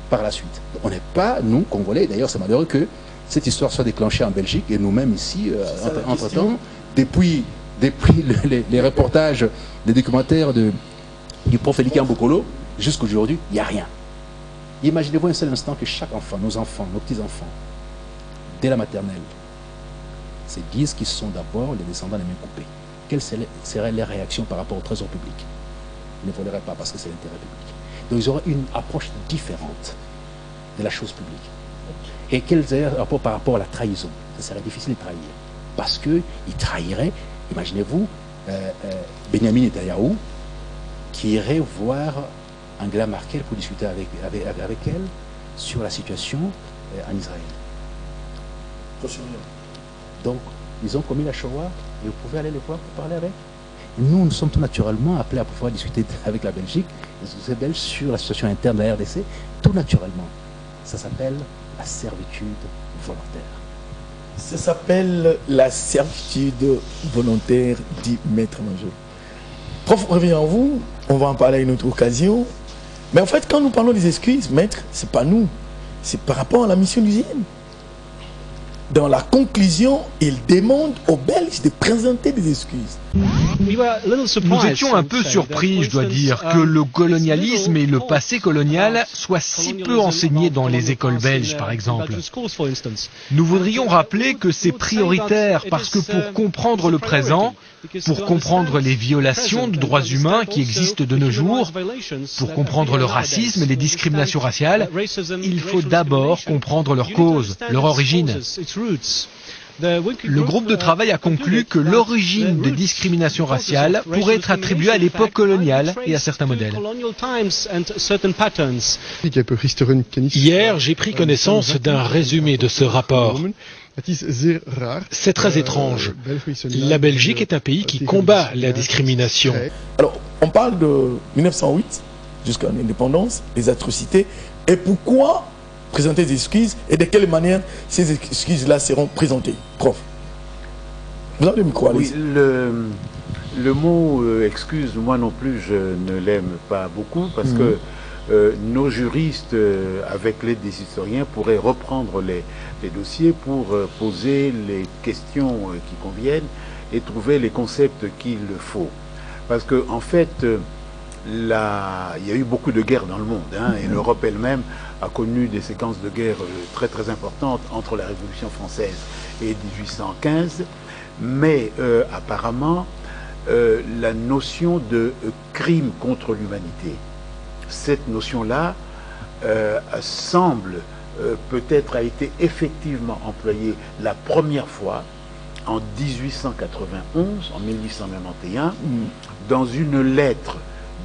par la suite. On n'est pas, nous, Congolais, d'ailleurs c'est malheureux que cette histoire soit déclenchée en Belgique et nous-mêmes ici, entre-temps, depuis les reportages, les documentaires du prof Elikan Bokolo, jusqu'aujourd'hui, il n'y a rien. Imaginez-vous un seul instant que chaque enfant, nos petits-enfants, dès la maternelle, se disent qu'ils sont d'abord les descendants des mains coupées. Quelle serait leur réaction par rapport au trésor public? Ils ne voleraient pas parce que c'est l'intérêt public. Donc ils auraient une approche différente de la chose publique. Et quel serait leur rapport par rapport à la trahison? Ça serait difficile de trahir. Parce qu'ils trahiraient, imaginez-vous, Benjamin Netanyahu, qui irait voir Angela Merkel pour discuter avec elle sur la situation en Israël. Donc, ils ont commis la Shoah et vous pouvez aller les voir pour parler avec. Nous sommes tout naturellement appelés à pouvoir discuter avec la Belgique, les Belges, sur la situation interne de la RDC, tout naturellement. Ça s'appelle la servitude volontaire. Ça s'appelle la servitude volontaire, dit Maître Manjou. Prof, revenez en vous, on va en parler à une autre occasion. Mais en fait, quand nous parlons des excuses, Maître, c'est pas nous, c'est par rapport à la mission d'usine. Dans la conclusion, il demande aux Belges de présenter des excuses. Nous étions un peu surpris, je dois dire, que le colonialisme et le passé colonial soient si peu enseignés dans les écoles belges, par exemple. Nous voudrions rappeler que c'est prioritaire parce que pour comprendre le présent, pour comprendre les violations de droits humains qui existent de nos jours, pour comprendre le racisme et les discriminations raciales, il faut d'abord comprendre leurs causes, leur origine. Le groupe de travail a conclu que l'origine des discriminations raciales pourrait être attribuée à l'époque coloniale et à certains modèles. Hier, j'ai pris connaissance d'un résumé de ce rapport. C'est très étrange. La Belgique est un pays qui combat la discrimination. Alors, on parle de 1908 jusqu'à l'indépendance, les atrocités, et pourquoi présenter des excuses et de quelle manière ces excuses-là seront présentées. Prof, vous avez le micro, oui, le mot excuse, moi non plus, je ne l'aime pas beaucoup parce que nos juristes, avec l'aide des historiens, pourraient reprendre les dossiers pour poser les questions qui conviennent et trouver les concepts qu'il faut. Parce qu'en fait, il y a eu beaucoup de guerres dans le monde, hein, et l'Europe elle-même a connu des séquences de guerre très très importantes entre la Révolution française et 1815, mais apparemment la notion de crime contre l'humanité, cette notion-là semble peut-être a été effectivement employée la première fois en 1891, en 1891, dans une lettre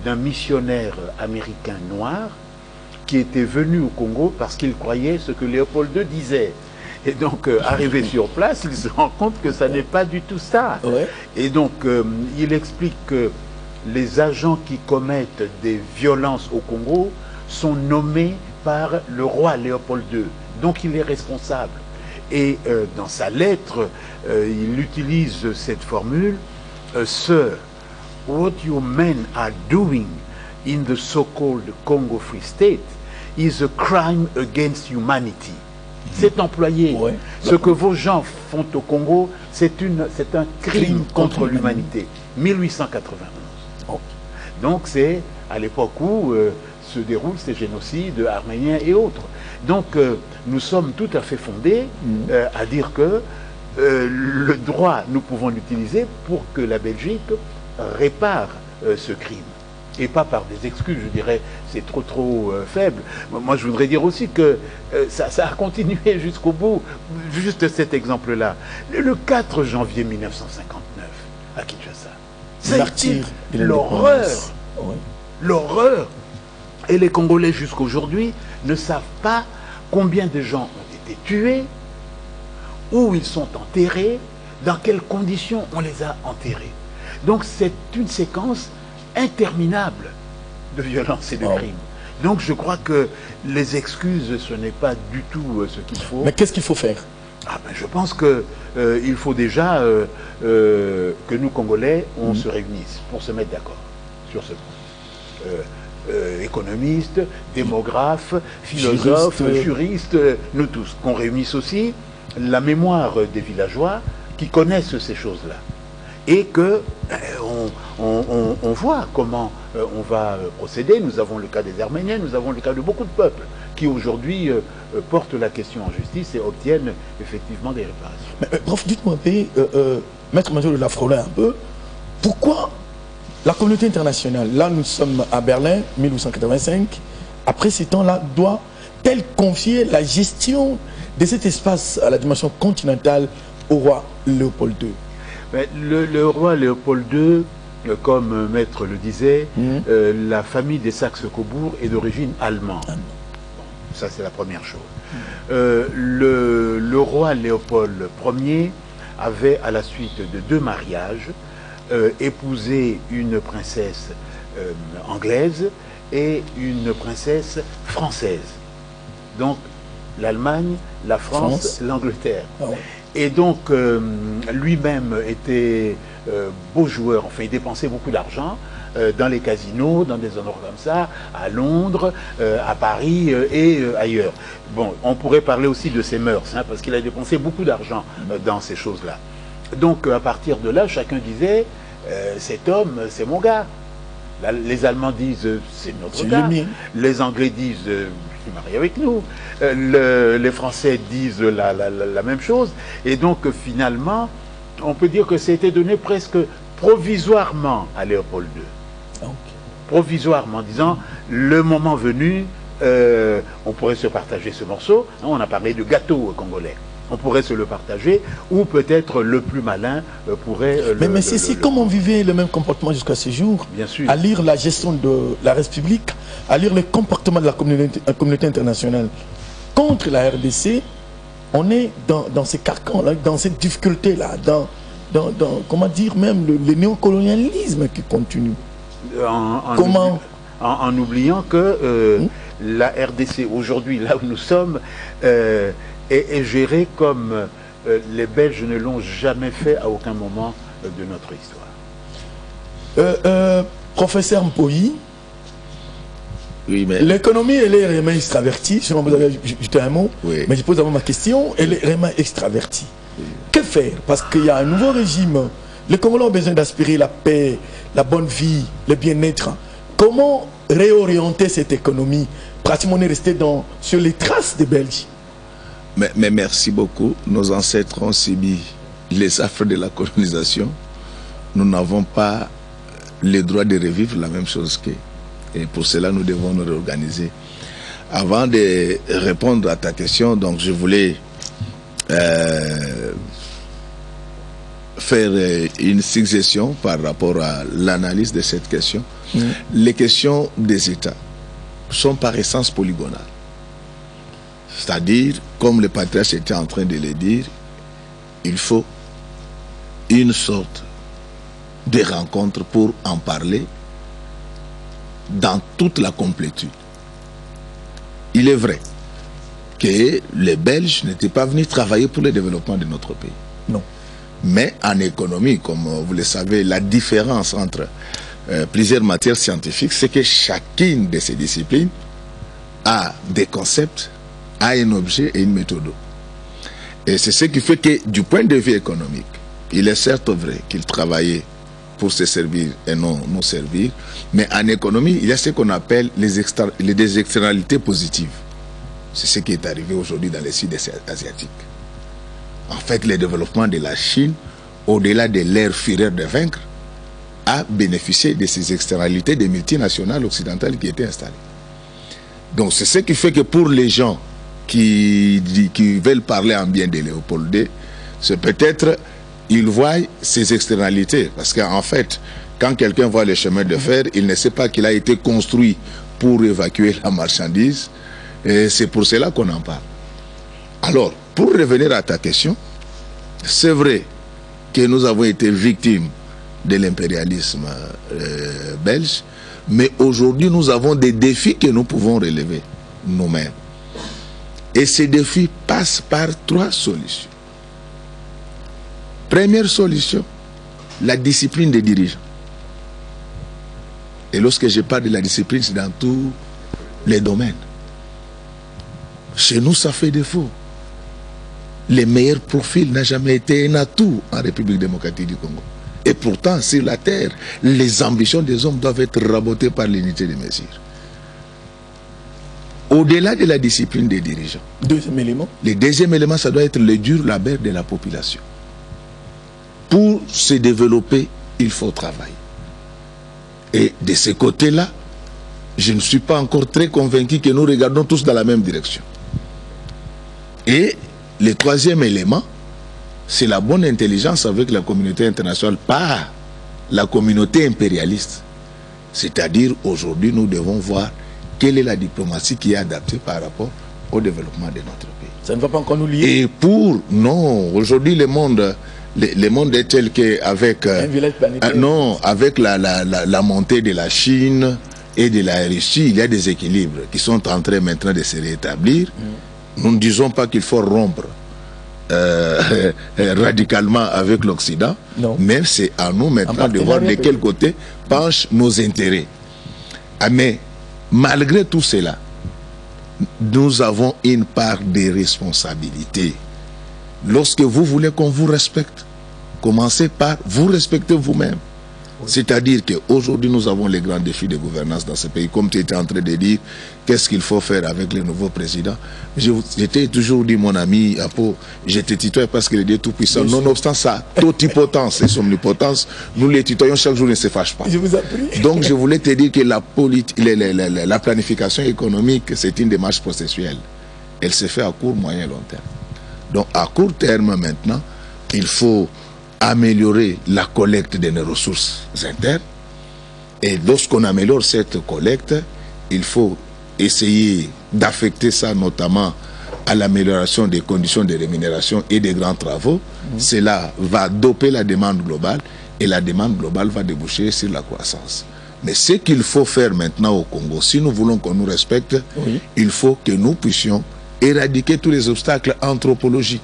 d'un missionnaire américain noir qui était venu au Congo parce qu'il croyait ce que Léopold II disait. Et donc, arrivé sur place, il se rend compte que ça n'est pas du tout ça. Ouais. Et donc, il explique que les agents qui commettent des violences au Congo sont nommés par le roi Léopold II. Donc, il est responsable. Et dans sa lettre, il utilise cette formule, « Sir, what your men are doing in the so-called Congo Free State is a crime against humanity. » C'est employé. Ouais. Ce que vos gens font au Congo, c'est un crime contre l'humanité. 1891. Oh. Donc c'est à l'époque où se déroulent ces génocides arméniens et autres. Donc nous sommes tout à fait fondés à dire que le droit, nous pouvons l'utiliser pour que la Belgique répare ce crime. Et pas par des excuses, je dirais, c'est trop faible. Moi, je voudrais dire aussi que ça a continué jusqu'au bout. Juste cet exemple-là. Le 4 janvier 1959, à Kinshasa, c'est l'horreur. Ouais. L'horreur. Et les Congolais, jusqu'aujourd'hui, ne savent pas combien de gens ont été tués, où ils sont enterrés, dans quelles conditions on les a enterrés. Donc, c'est une séquence interminable de violence et de crimes. Donc je crois que les excuses, ce n'est pas du tout ce qu'il faut. Mais qu'est-ce qu'il faut faire? Je pense qu'il faut déjà que nous, Congolais, on se réunisse pour se mettre d'accord sur ce point. Économistes, démographes, philosophes, juristes, nous tous, qu'on réunisse aussi la mémoire des villageois qui connaissent ces choses-là. Et que on voit comment on va procéder. Nous avons le cas des Arméniens, nous avons le cas de beaucoup de peuples qui aujourd'hui portent la question en justice et obtiennent effectivement des réparations. Mais, prof, dites-moi un peu, Maître Major de Lafrola un peu, pourquoi la communauté internationale, là nous sommes à Berlin, 1885, après ces temps-là, doit-elle confier la gestion de cet espace à la dimension continentale au roi Léopold II? Le roi Léopold II, comme Maître le disait, la famille des Saxe-Cobourg est d'origine allemande. Bon, ça c'est la première chose. Le roi Léopold Ier avait, à la suite de 2 mariages, épousé une princesse anglaise et une princesse française. Donc l'Allemagne, la France, l'Angleterre. Ah ouais. Et donc, lui-même était beau joueur, enfin, il dépensait beaucoup d'argent dans les casinos, dans des endroits comme ça, à Londres, à Paris et ailleurs. Bon, on pourrait parler aussi de ses mœurs, hein, parce qu'il a dépensé beaucoup d'argent dans ces choses-là. Donc, à partir de là, chacun disait, cet homme, c'est mon gars. Là, les Allemands disent, c'est notre gars. Les Anglais disent, marie avec nous. Les Français disent la même chose. Et donc, finalement, on peut dire que c'était donné presque provisoirement à Léopold II. Okay. Provisoirement, en disant, le moment venu, on pourrait se partager ce morceau. On a parlé de gâteau congolais. On pourrait se le partager, ou peut-être le plus malin pourrait... Mais c'est comme on vivait le même comportement jusqu'à ce jour, bien sûr, à lire la gestion de la République, à lire le comportement de la communauté internationale contre la RDC, on est dans ces carcans-là, dans cette difficulté-là, dans comment dire, même le néocolonialisme qui continue. En oubliant que la RDC, aujourd'hui, là où nous sommes, est géré comme les Belges ne l'ont jamais fait à aucun moment de notre histoire. Professeur Mpoyi, oui, mais... l'économie, elle est vraiment extravertie. Si vous avez jeté un mot, oui, mais je pose d'abord ma question. Elle est vraiment extravertie. Oui. Que faire? Parce qu'il y a un nouveau régime. Les Congolais ont besoin d'aspirer la paix, la bonne vie, le bien-être. Comment réorienter cette économie? pratiquement on est resté sur les traces des Belges. Mais merci beaucoup. Nos ancêtres ont subi les affres de la colonisation. Nous n'avons pas le droit de revivre la même chose qu'eux. Et pour cela, nous devons nous réorganiser. Avant de répondre à ta question, donc je voulais faire une suggestion par rapport à l'analyse de cette question. Les questions des États sont par essence polygonales. C'est-à-dire, comme le patriarche était en train de le dire, il faut une sorte de rencontre pour en parler dans toute la complétude. Il est vrai que les Belges n'étaient pas venus travailler pour le développement de notre pays. Non. Mais en économie, comme vous le savez, la différence entre plusieurs matières scientifiques, c'est que chacune de ces disciplines a des concepts, a un objet et une méthode. Et c'est ce qui fait que, du point de vue économique, il est certes vrai qu'ils travaillaient pour se servir et non nous servir, mais en économie, il y a ce qu'on appelle des externalités positives. C'est ce qui est arrivé aujourd'hui dans les Sud-Est asiatiques. En fait, le développement de la Chine, au-delà de l'ère fureur de vaincre, a bénéficié de ces externalités des multinationales occidentales qui étaient installées. Donc c'est ce qui fait que pour les gens qui veulent parler en bien de Léopold II, c'est peut-être ils voient ces externalités. Parce qu'en fait, quand quelqu'un voit le chemin de fer, il ne sait pas qu'il a été construit pour évacuer la marchandise. Et c'est pour cela qu'on en parle. Alors, pour revenir à ta question, c'est vrai que nous avons été victimes de l'impérialisme belge, mais aujourd'hui nous avons des défis que nous pouvons relever nous-mêmes. Et ces défis passent par 3 solutions. Première solution, la discipline des dirigeants. Et lorsque je parle de la discipline, c'est dans tous les domaines. Chez nous, ça fait défaut. Les meilleurs profils n'ont jamais été un atout en République démocratique du Congo. Et pourtant, sur la terre, les ambitions des hommes doivent être rabotées par l'unité des mesures. Au-delà de la discipline des dirigeants. Deuxième élément. Le deuxième élément, ça doit être le dur labeur de la population. Pour se développer, il faut travailler. Et de ce côté-là, je ne suis pas encore très convaincu que nous regardons tous dans la même direction. Et le troisième élément, c'est la bonne intelligence avec la communauté internationale, pas la communauté impérialiste. C'est-à-dire, aujourd'hui, nous devons voir quelle est la diplomatie qui est adaptée par rapport au développement de notre pays. Ça ne va pas encore nous lier. Et pour... Non, aujourd'hui, le monde est tel qu'avec... avec la montée de la Chine et de la Russie, il y a des équilibres qui sont en train maintenant de se rétablir. Nous ne disons pas qu'il faut rompre radicalement avec l'Occident, mais c'est à nous maintenant de voir de quel côté penchent nos intérêts. Mais malgré tout cela, nous avons une part de responsabilité. Lorsque vous voulez qu'on vous respecte, commencez par vous respecter vous-même. C'est-à-dire qu'aujourd'hui, nous avons les grands défis de gouvernance dans ce pays. Comme tu étais en train de dire, qu'est-ce qu'il faut faire avec le nouveau président? J'étais toujours dit, mon ami Apo, je te tutoie parce qu'il est Dieu tout-puissant. Nonobstant sa totipotence et son omnipotence, nous les tutoyons chaque jour, ne se fâche pas. Je vous en prie. Donc, je voulais te dire que la planification économique, c'est une démarche processuelle. Elle se fait à court, moyen et long terme. Donc, à court terme, maintenant, il faut améliorer la collecte de nos ressources internes. Et lorsqu'on améliore cette collecte, il faut essayer d'affecter ça notamment à l'amélioration des conditions de rémunération et des grands travaux. Cela va doper la demande globale et la demande globale va déboucher sur la croissance. Mais ce qu'il faut faire maintenant au Congo, si nous voulons qu'on nous respecte, il faut que nous puissions éradiquer tous les obstacles anthropologiques.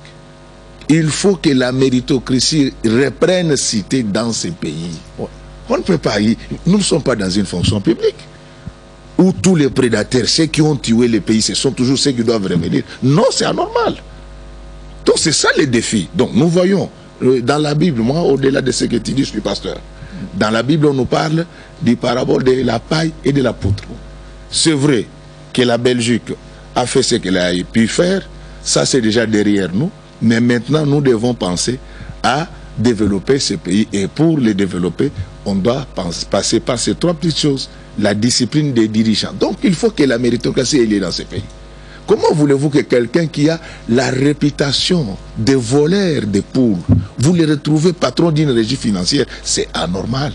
Il faut que la méritocratie reprenne cité dans ces pays. On ne peut pas y... Nous ne sommes pas dans une fonction publique où tous les prédateurs, ceux qui ont tué les pays, ce sont toujours ceux qui doivent revenir. Non, c'est anormal. Donc c'est ça le défi. Donc nous voyons dans la Bible, moi au-delà de ce que tu dis, je suis pasteur. Dans la Bible, on nous parle du parabole de la paille et de la poutre. C'est vrai, que la Belgique a fait ce qu'elle a pu faire, ça c'est déjà derrière nous. Mais maintenant, nous devons penser à développer ce pays. Et pour les développer, on doit passer par ces 3 petites choses. La discipline des dirigeants. Donc, il faut que la méritocratie ait lieu dans ce pays. Comment voulez-vous que quelqu'un qui a la réputation de voleur de poules, vous le retrouvez patron d'une régie financière? C'est anormal.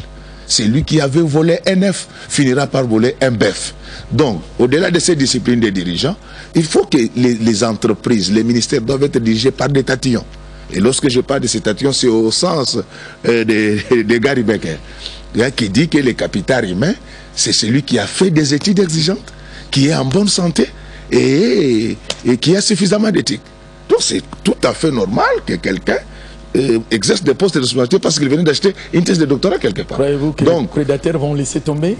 C'est lui qui avait volé un œuf, finira par voler un bœuf. Donc, au-delà de ces disciplines des dirigeants, il faut que les entreprises, les ministères doivent être dirigés par des tatillons. Et lorsque je parle de ces tatillons, c'est au sens de Gary Becker, qui dit que le capital humain, c'est celui qui a fait des études exigeantes, qui est en bonne santé et qui a suffisamment d'éthique. Donc, c'est tout à fait normal que quelqu'un exerce des postes de responsabilité parce qu'il venait d'acheter une thèse de doctorat quelque part. Croyez-vous que les prédateurs vont laisser tomber?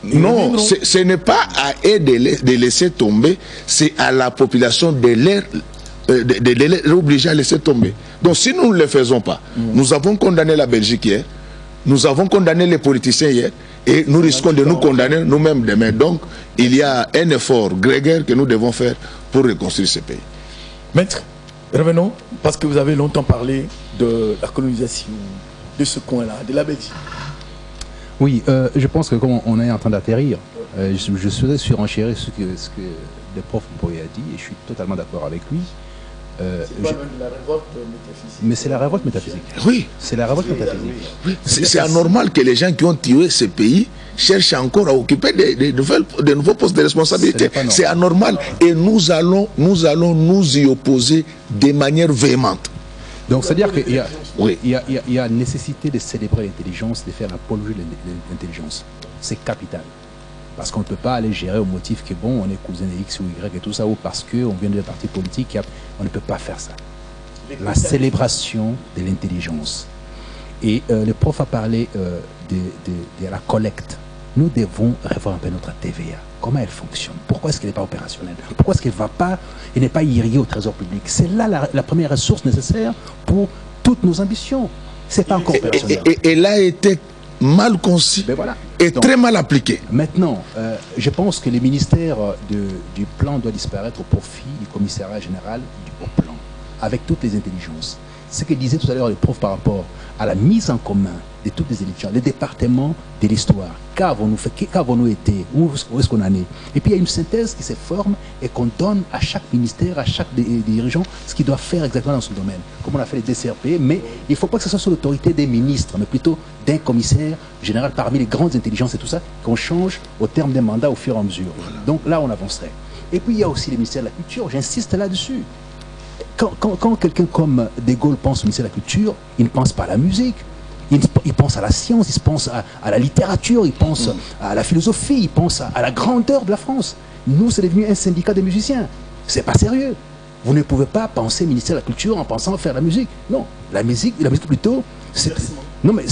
Non, ce n'est pas à eux de laisser tomber, c'est à la population de les obliger à laisser tomber. Donc si nous ne le faisons pas, nous avons condamné la Belgique hier, nous avons condamné les politiciens hier, et nous risquons de nous condamner nous-mêmes demain. Donc il y a un effort grégaire que nous devons faire pour reconstruire ce pays. Maître, revenons, parce que vous avez longtemps parlé de la colonisation de ce coin-là, de la Belgique. Oui, je pense que comme on est en train d'atterrir, je souhaiterais surenchérir ce que le prof Mboya a dit, et je suis totalement d'accord avec lui. C'est pas la révolte métaphysique. Mais c'est la révolte métaphysique. Oui. C'est la révolte métaphysique. Oui. C'est anormal que les gens qui ont tiré ce pays cherchent encore à occuper de nouveaux postes de responsabilité. C'est anormal. Et nous allons nous y opposer de manière véhémente. Donc, c'est-à-dire qu'il y a nécessité de célébrer l'intelligence, de faire l'apologie de l'intelligence. C'est capital. Parce qu'on ne peut pas aller gérer au motif que, bon, on est cousin de X ou Y et tout ça, ou parce qu'on vient d'un parti politique, on ne peut pas faire ça. La célébration de l'intelligence. Et le prof a parlé de la collecte. Nous devons revoir un peu notre TVA. Comment elle fonctionne? Pourquoi est-ce qu'elle n'est pas opérationnelle? Pourquoi est-ce qu'elle va pas et n'est pas irriguée au trésor public? C'est là la première ressource nécessaire pour toutes nos ambitions. C'est pas encore opérationnel. Et elle a été mal conçue et donc, très mal appliquée. Maintenant, je pense que le ministère du plan doit disparaître au profit du commissariat général du haut plan, avec toutes les intelligences. Ce que disait tout à l'heure le prof par rapport à la mise en commun de toutes les intelligences, les départements de l'histoire. Qu'avons-nous fait? Qu'avons-nous été? Où est-ce qu'on en est? Et puis il y a une synthèse qui se forme et qu'on donne à chaque ministère, à chaque dirigeant, ce qu'il doit faire exactement dans son domaine. Comme on a fait les DCRP, mais il ne faut pas que ce soit sous l'autorité des ministres, mais plutôt d'un commissaire général parmi les grandes intelligences et tout ça, qu'on change au terme des mandats au fur et à mesure. Voilà. Donc là, on avancerait. Et puis il y a aussi le ministère de la Culture, j'insiste là-dessus. Quand quelqu'un comme De Gaulle pense au ministère de la Culture, il ne pense pas à la musique. Il pense à la science, il pense à la littérature, il pense à la philosophie, il pense à la grandeur de la France. Nous, c'est devenu un syndicat des musiciens. C'est pas sérieux. Vous ne pouvez pas penser ministère de la Culture en pensant faire la musique. Non, la musique plutôt, non mais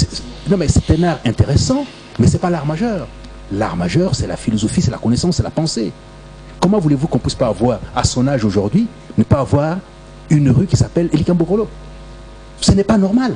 c'est un art intéressant, mais c'est pas l'art majeur. L'art majeur, c'est la philosophie, c'est la connaissance, c'est la pensée. Comment voulez-vous qu'on puisse pas avoir, à son âge aujourd'hui, ne pas avoir une rue qui s'appelle Elikambokolo? Ce n'est pas normal.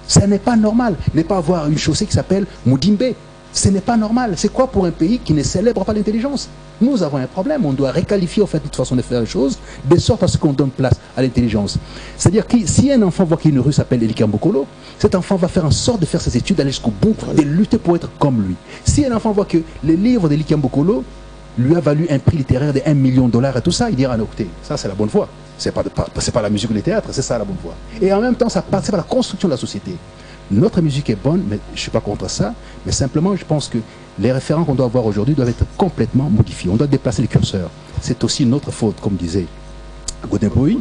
Ce n'est pas normal. Ne pas avoir une chaussée qui s'appelle Moudimbe. Ce n'est pas normal. C'est quoi pour un pays qui ne célèbre pas l'intelligence? Nous avons un problème. On doit réqualifier en fait notre façon de faire les choses, de sorte à ce qu'on donne place à l'intelligence. C'est-à-dire que si un enfant voit qu'une rue s'appelle Elikambokolo, cet enfant va faire en sorte de faire ses études, d'aller jusqu'au bout, de lutter pour être comme lui. Si un enfant voit que le livre d'Elikambokolo lui a valu un prix littéraire de $1 million et tout ça, il dira, écoutez, ça c'est la bonne voie. C'est pas la musique ou le théâtre, c'est ça la bonne voie. Et en même temps, ça participe à la construction de la société. Notre musique est bonne, mais je ne suis pas contre ça, mais simplement, je pense que les référents qu'on doit avoir aujourd'hui doivent être complètement modifiés. On doit déplacer les curseurs. C'est aussi notre faute, comme disait Godin-Boy.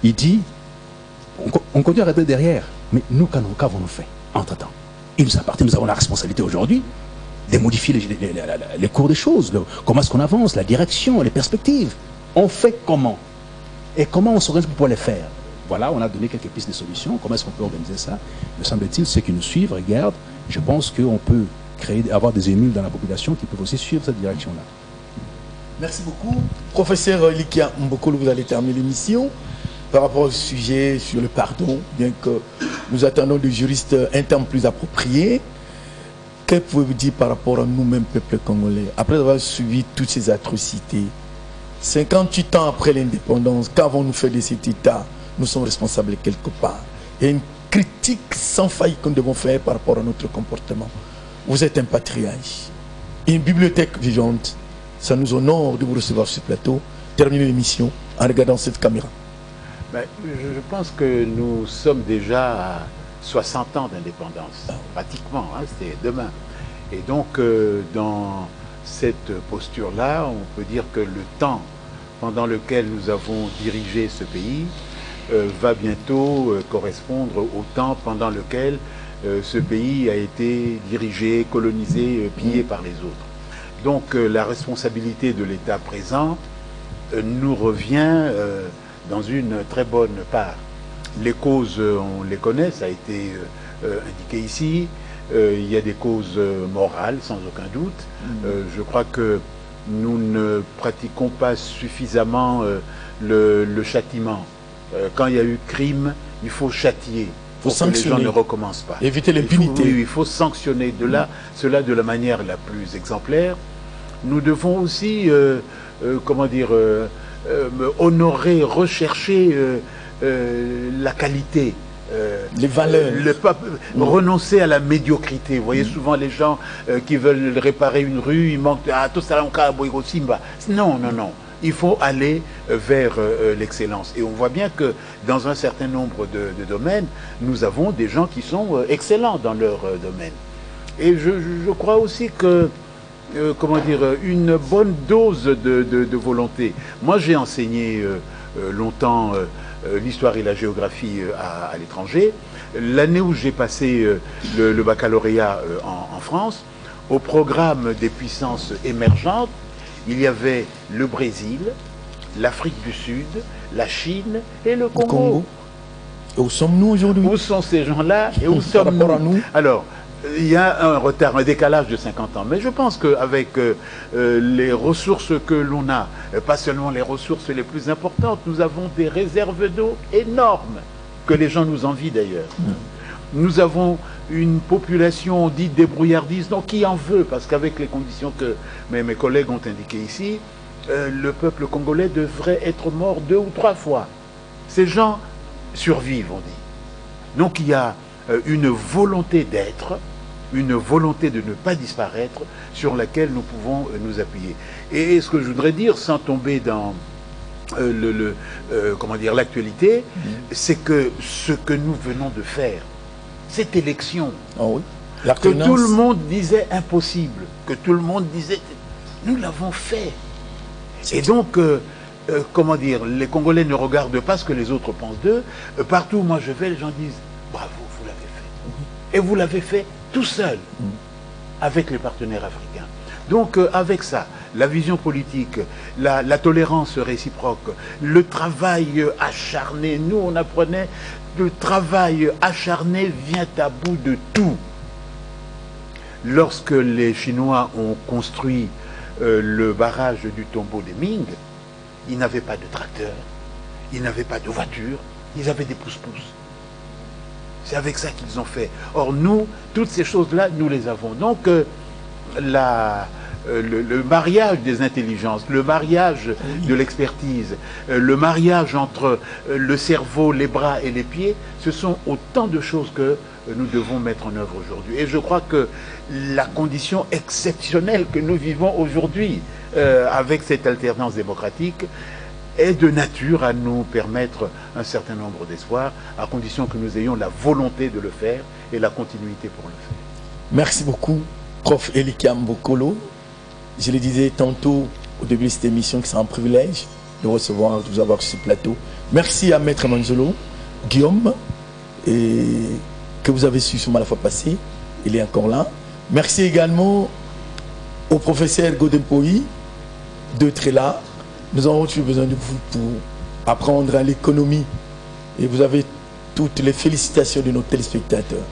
Il dit, on continue à rester derrière, mais nous, qu'avons-nous fait entre-temps? Il nous appartient, nous avons la responsabilité aujourd'hui de modifier les cours des choses. Comment est-ce qu'on avance, la direction, les perspectives. On fait comment? Et comment on s'organise pour pouvoir les faire? Voilà, on a donné quelques pistes de solutions. Comment est-ce qu'on peut organiser ça? Me semble-t-il, ceux qui nous suivent, regardent, je pense qu'on peut avoir des émules dans la population qui peuvent aussi suivre cette direction-là. Merci beaucoup. Professeur Likia Mbokolo, vous allez terminer l'émission. Par rapport au sujet sur le pardon, bien que nous attendons des juristes un terme plus approprié, que pouvez-vous dire par rapport à nous-mêmes, peuple congolais, après avoir subi toutes ces atrocités, 58 ans après l'indépendance, qu'avons-nous fait de cet État? Nous sommes responsables quelque part. Il y a une critique sans faille que nous devons faire par rapport à notre comportement. Vous êtes un patriarche, une bibliothèque vivante. Ça nous honore de vous recevoir sur ce plateau. Terminez l'émission en regardant cette caméra. Ben, je pense que nous sommes déjà à 60 ans d'indépendance, pratiquement, hein, c'était demain. Et donc, dans cette posture-là, on peut dire que le temps pendant lequel nous avons dirigé ce pays va bientôt correspondre au temps pendant lequel ce pays a été dirigé, colonisé, pillé par les autres. Donc la responsabilité de l'État présent nous revient dans une très bonne part. Les causes, on les connaît, ça a été indiqué ici. Il y a des causes morales, sans aucun doute. Je crois que nous ne pratiquons pas suffisamment le châtiment. Quand il y a eu crime, il faut châtier. Pour que les gens ne recommencent pas. Éviter l'impunité. Oui, il faut sanctionner cela de la manière la plus exemplaire. Nous devons aussi, comment dire, honorer, rechercher la qualité. Les valeurs. Renoncer à la médiocrité. Vous voyez souvent les gens qui veulent réparer une rue, ils manquent tout ça. Non, non, non. Il faut aller vers l'excellence. Et on voit bien que dans un certain nombre de domaines, nous avons des gens qui sont excellents dans leur domaine. Et je crois aussi que, comment dire, une bonne dose de volonté. Moi, j'ai enseigné longtemps l'histoire et la géographie à l'étranger. L'année où j'ai passé le baccalauréat en France, au programme des puissances émergentes, il y avait le Brésil, l'Afrique du Sud, la Chine et le Congo. Et où sommes-nous aujourd'hui? Où sont ces gens-là et où sommes-nous? Alors, il y a un retard, un décalage de 50 ans. Mais je pense qu'avec les ressources que l'on a, pas seulement les ressources les plus importantes, nous avons des réserves d'eau énormes, que les gens nous envient d'ailleurs. Nous avons une population dite débrouillardise, donc qui en veut, parce qu'avec les conditions que mes collègues ont indiquées ici, le peuple congolais devrait être mort 2 ou 3 fois. Ces gens survivent, on dit. Donc il y a une volonté d'être, une volonté de ne pas disparaître, sur laquelle nous pouvons nous appuyer. Et ce que je voudrais dire, sans tomber dans comment dire, l'actualité, c'est que ce que nous venons de faire, cette élection, que tout le monde disait impossible, que tout le monde disait, nous l'avons fait. Et donc, comment dire, les Congolais ne regardent pas ce que les autres pensent d'eux. Partout où moi je vais, les gens disent, bravo, vous l'avez fait. Et vous l'avez fait tout seul, avec les partenaires africains. Donc, avec ça, la vision politique, la tolérance réciproque, le travail acharné, nous on apprenait, le travail acharné vient à bout de tout. Lorsque les Chinois ont construit le barrage du tombeau des Ming, ils n'avaient pas de tracteur, ils n'avaient pas de voiture, ils avaient des pousse-pousse. C'est avec ça qu'ils ont fait. Or nous, toutes ces choses-là, nous les avons. Donc le mariage des intelligences, le mariage de l'expertise, le mariage entre le cerveau, les bras et les pieds, ce sont autant de choses que nous devons mettre en œuvre aujourd'hui. Et je crois que la condition exceptionnelle que nous vivons aujourd'hui, avec cette alternance démocratique, est de nature à nous permettre un certain nombre d'espoirs, à condition que nous ayons la volonté de le faire et la continuité pour le faire. Merci beaucoup, prof Elikam Bokolo. Je le disais tantôt au début de cette émission que c'est un privilège de recevoir, de vous avoir sur ce plateau. Merci à Maître Manzolo, Guillaume, et que vous avez su sûrement la fois passée. Il est encore là. Merci également au professeur Godempoï d'être là. Nous avons eu besoin de vous pour apprendre à l'économie. Et vous avez toutes les félicitations de nos téléspectateurs.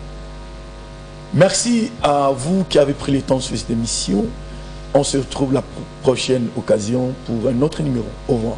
Merci à vous qui avez pris le temps sur cette émission. On se retrouve la prochaine occasion pour un autre numéro. Au revoir.